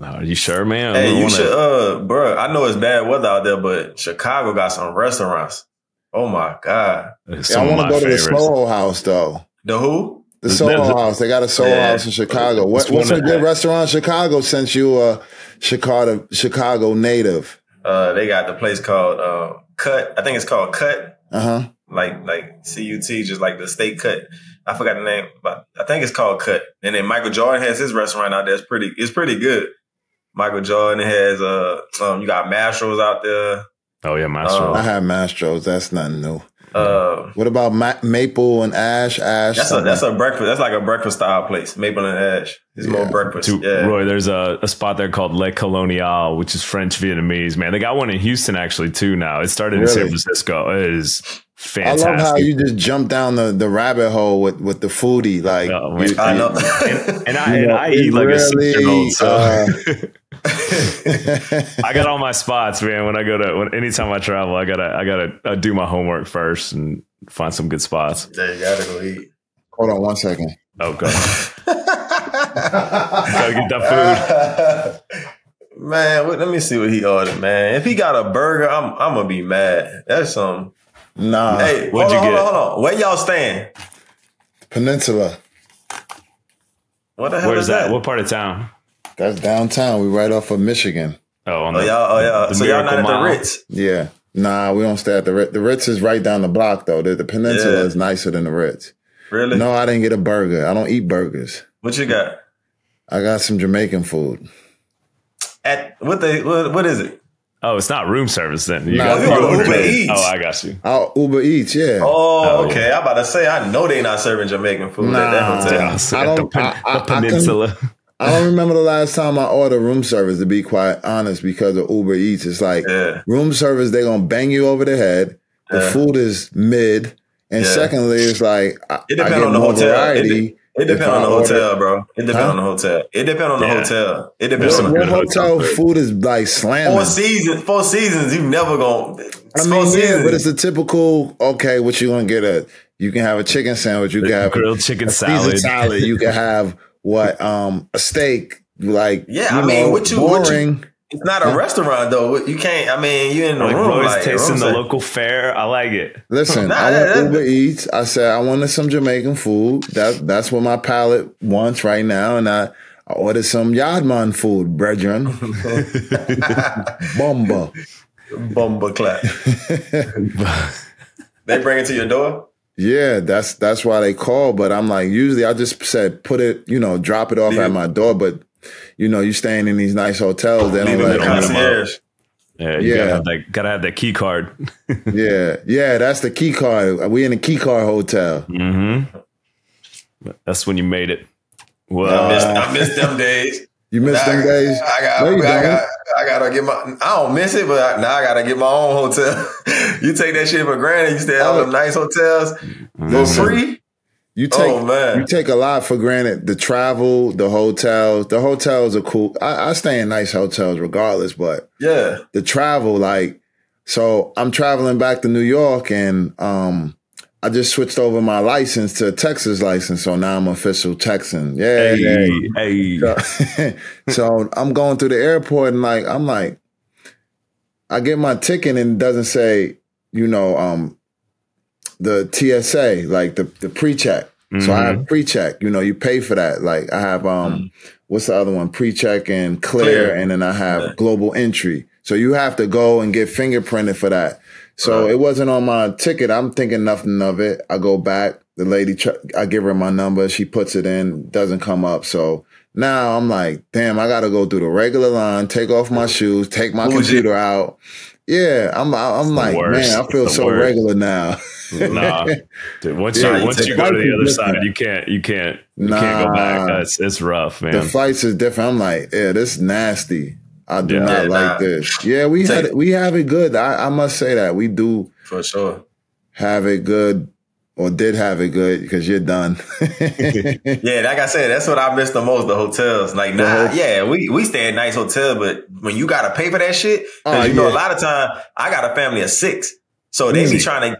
Are you sure, man? Hey, you should, bro, I know it's bad weather out there, but Chicago got some restaurants. Oh, my God. I want to go to the Soho House, though. The who? The Soho House. They got a Soho House in Chicago. What's a good restaurant in Chicago since you a Chicago native? They got the place called Cut. I think it's called Cut. Uh-huh. Like CUT, just like the steak cut. I forgot the name, but I think it's called Cut. And then Michael Jordan has his restaurant out there. It's pretty good. Michael Jordan has you got Mastro's out there. Oh yeah, Mastro's. I have Mastro's. That's nothing new. What about Maple and Ash? That's a breakfast. That's like a breakfast style place. Maple and Ash. It's more breakfast. Roy, there's a spot there called Le Colonial, which is French Vietnamese. Man, they got one in Houston actually too now. It started in San Francisco. It is fantastic. I love how you just jump down the rabbit hole with the foodie. Like, I know, and I eat like a 6-year-old. So. I got all my spots, man. Anytime I travel, I gotta do my homework first and find some good spots. Yeah, you gotta go eat. Hold on 1 second. Oh, go. Gotta get that food. Man, let me see what he ordered, man. If he got a burger, I'm gonna be mad. That's something. Nah. Hey, What'd you get? Hold on. Where y'all staying? Peninsula. What the hell Where's is that? What part of town? That's downtown. We right off of Michigan. Oh, yeah. So y'all not at the Ritz? Yeah. Nah, we don't stay at the Ritz. The Ritz is right down the block, though. The Peninsula is nicer than the Ritz. Really? No, I didn't get a burger. I don't eat burgers. What you got? I got some Jamaican food. What is it? Oh, it's not room service then. You Uber Eats. Oh, I got you. Oh, Uber Eats, yeah. Oh, okay. I'm about to say, I know they not serving Jamaican food at that hotel. The Peninsula. I don't remember the last time I ordered room service, to be quite honest, because of Uber Eats. It's like room service, they're going to bang you over the head. The food is mid. And secondly, it's like, it depends on the hotel. It depends on the hotel, bro. It depends on the hotel. It depends on the hotel. It depends on the hotel food is like slamming. 4 seasons, you never gonna. I mean, yeah, but it's a typical. Okay, what you gonna get? You can have a chicken sandwich. You can have grilled chicken salad. You can have a steak. Like what you boring. It's not a restaurant though. You can't. I mean, you in the room. Roy's tasting the local fare. I like it. Listen, I want Uber Eats. I said I wanted some Jamaican food. That's what my palate wants right now, and I ordered some Yardman food, brethren. Bumba clap. They bring it to your door. Yeah, that's why they call. But I'm like, usually I just said put it, drop it off at my door, but. You staying in these nice hotels. They don't let concierge. Yeah, gotta have that key card. yeah, that's the key card. We in a key card hotel. Mm-hmm. That's when you made it. Well, I missed them days. You missed them days? I gotta get my. I don't miss it, but now I gotta get my own hotel. You take that shit for granted. You stay at all them nice hotels for free. You take a lot for granted. The travel, the hotels. The hotels are cool. I stay in nice hotels regardless, but the travel, so I'm traveling back to New York, and I just switched over my license to a Texas license, so now I'm official Texan. Yeah. So I'm going through the airport, and I get my ticket, and it doesn't say, the TSA, like the pre-check. Mm-hmm. So I have pre-check, you pay for that. Like I have, what's the other one? Pre-check and clear. And then I have global entry. So you have to go and get fingerprinted for that. So it wasn't on my ticket. I'm thinking nothing of it. I go back. The lady, I give her my number. She puts it in, doesn't come up. So now I'm like, damn, I got to go through the regular line, take off my shoes, take my computer out. Yeah, I'm like, man, I feel so regular now. Nah, dude, once you go to the other side, you can't go back. It's rough, man. The flights is different. I'm like, this is nasty. I do not like this. Yeah, we have it good. I must say that we do for sure have it good or did have it good because you're done. Yeah, like I said, that's what I miss the most, the hotels. Like, we stay at nice hotel, but when you got to pay for that shit, because know, a lot of time I got a family of 6. So they be trying to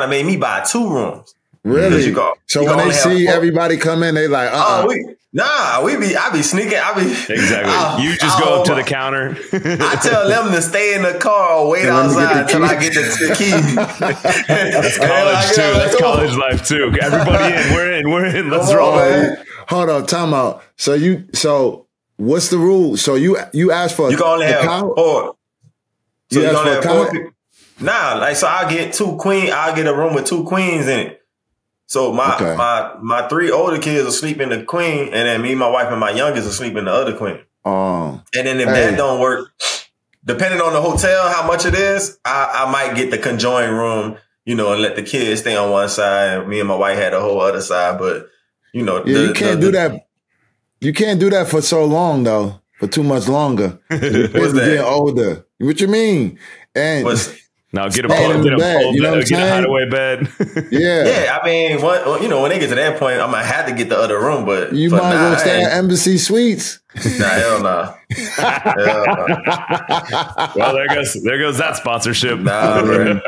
make me buy 2 rooms. Really? So when they see everybody come in, they like, I be sneaking. Exactly. You just go up to the counter. I tell them to stay in the car or wait outside until I get the key. That's college too. That's college life too. Everybody in. We're in. Let's roll. Hold on, time out. So what's the rule? So you ask for you can only have 4. So you only have 4 people. Nah, like so I'll get 2 queens. I'll get a room with 2 queens in it. So my 3 older kids are sleeping in the queen, and then me, my wife, and my youngest are sleeping in the other queen. And then if that don't work, depending on the hotel, how much it is, I might get the conjoined room, and let the kids stay on one side, and me and my wife had the whole other side. But you can't do that. You can't do that for so long though, for too much longer. Kids are getting older. What you mean? And now get a hideaway bed. Yeah. I mean, when they get to that point, I'm gonna have to get the other room. But you might as well stay at Embassy Suites. Nah, hell no. Well, there goes that sponsorship. Nah, bro.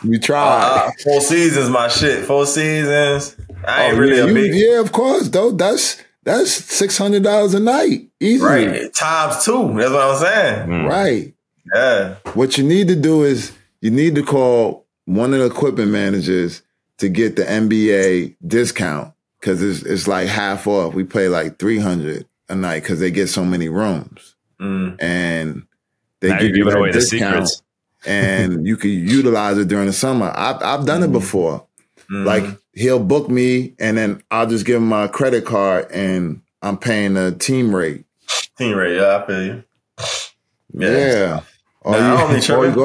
You tried. 4 Seasons, my shit. 4 Seasons. I ain't really a big. Yeah, of course. Though that's $600 a night, easily. Right, times 2. That's what I'm saying. Right. Yeah. What you need to do is you need to call one of the equipment managers to get the NBA discount because it's like half off. We pay like $300 a night because they get so many rooms, and they give you away the secrets, and you can utilize it during the summer. I've done it before. Like he'll book me, and then I'll just give him my credit card, and I'm paying the team rate. Yeah, I feel you. Yeah. Or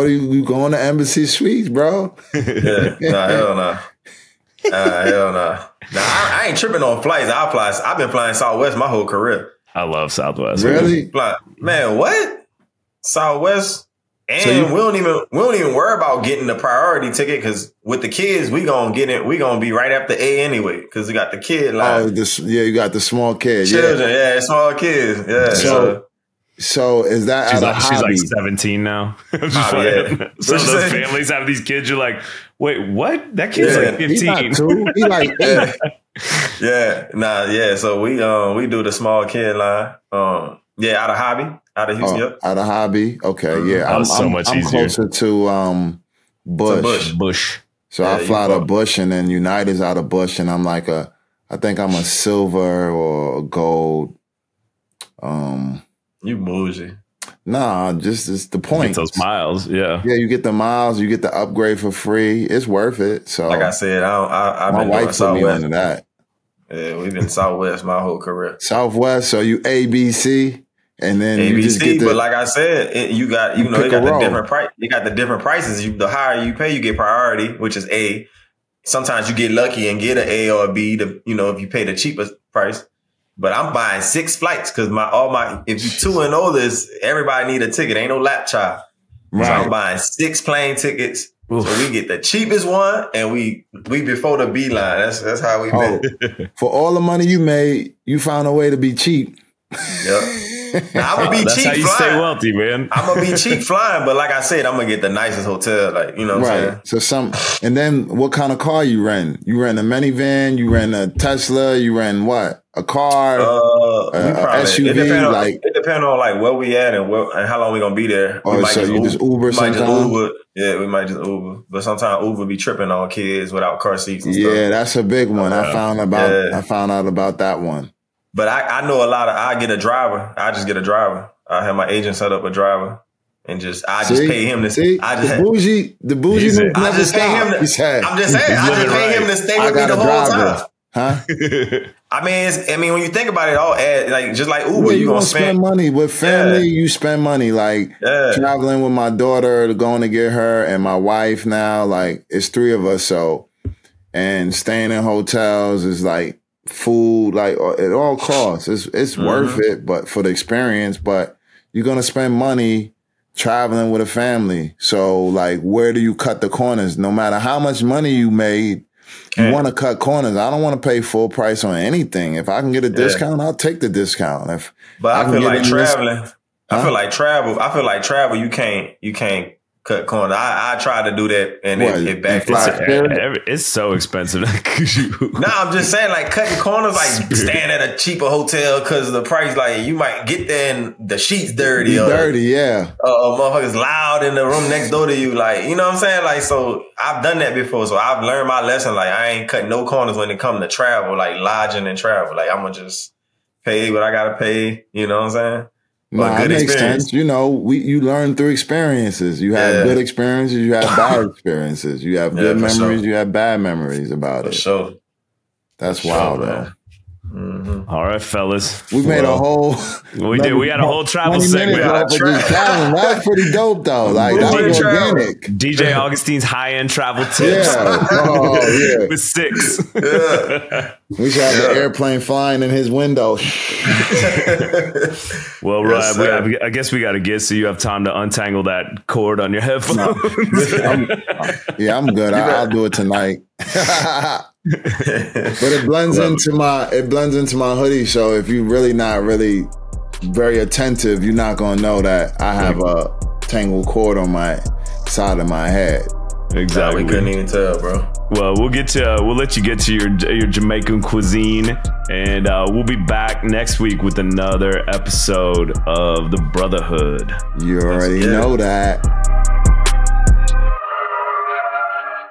you go on the Embassy Suites, bro. Yeah. Hell no. Hell no. I ain't tripping on flights. I've been flying Southwest my whole career. I love Southwest. Really? Man, what? Southwest? And we don't even worry about getting the priority ticket because with the kids, we gonna get it. We gonna be right after A anyway because we got the kid line. You got the small kids. Children, small kids. Yeah. So is that she's like 17 now? I'm just Some of those families have these kids. You're like, wait, what? That kid's like 15. He's not 2. He's like 8. So we do the small kid line. Out of Hobby, out of Houston. Out of Hobby. Okay, yeah. I'm so much easier. I'm closer to Bush. So I fly to Bush, and then United's out of Bush, and I'm like I think I'm a silver or a gold. You bougie. Nah, it's the points. Get those miles, yeah. Yeah, you get the miles, you get the upgrade for free. It's worth it. So, like I said, I've my been wife put me into that. Yeah, we've been Southwest my whole career. Southwest, so you ABC, and then ABC, you just get but like I said, they got the different price. You got the different prices. The higher you pay, you get priority, which is A. Sometimes you get lucky and get an A or a B. If you pay the cheapest price. But I'm buying 6 flights because if you 2 and older, everybody need a ticket. Ain't no lap child. Right. So I'm buying 6 plane tickets. Oof. So we get the cheapest one, and we before the B line. That's how we been. For all the money you made, you found a way to be cheap. Yep. Now, I'm gonna be cheap. That's how you flying. Stay wealthy, man. I'm gonna be cheap flying, but like I said, I'm gonna get the nicest hotel. Like what I'm saying. So and then what kind of car you rent? You rent a minivan? You rent a Tesla? You rent what? A car? SUV? It depends on like where we at and how long we gonna be there. You just Uber sometimes? Yeah, we might just Uber, but sometimes Uber be tripping on kids without car seats and stuff. Yeah, that's a big one. I found out about that one. But I know I get a driver. I just get a driver. I have my agent set up a driver and just pay him to see. The bougie move never stop. I'm just saying, I just pay him to stay with me the whole time. Huh? I mean, when you think about it, all just like Uber, you gonna spend money with family. You spend money traveling with my daughter, going to get her, and my wife now. Like it's 3 of us, and staying in hotels is like food, like it all costs. It's worth it, but for the experience. But you're gonna spend money traveling with a family. So like, where do you cut the corners? No matter how much money you made, you want to cut corners. I don't want to pay full price on anything. If I can get a discount, I'll take the discount. But I feel like traveling. I feel like travel. You can't cut corners. I tried to do that and it backfired. It's so expensive. I'm just saying, like cutting corners, like staying at a cheaper hotel because the price, like you might get there and the sheets dirty. Motherfuckers loud in the room next door to you. Like, you know what I'm saying? Like, so I've done that before. So I've learned my lesson. Like I ain't cutting no corners when it comes to travel, like lodging and travel. Like I'm going to just pay what I got to pay. You know what I'm saying? That makes sense. You know, you learn through experiences. You have good experiences. You have bad experiences. You have good memories. You have bad memories about it. For sure. That's wild, though. Mm-hmm. All right, fellas. We made a whole. We did. We had a whole travel segment. That's pretty dope, though. Like that was organic. DJ Augustin's high-end travel tips. With 6. We should have the airplane flying in his window. Well, Ryan, I guess we got to get so you have time to untangle that cord on your headphones. I'm good. I'll do it tonight. But it blends into my hoodie. So if you're really not really very attentive, you're not gonna know that I have a tangled cord on my side of my head. Exactly. We couldn't even tell, bro. Well, we'll let you get to your Jamaican cuisine, and we'll be back next week with another episode of the brUTherhood. You already know that.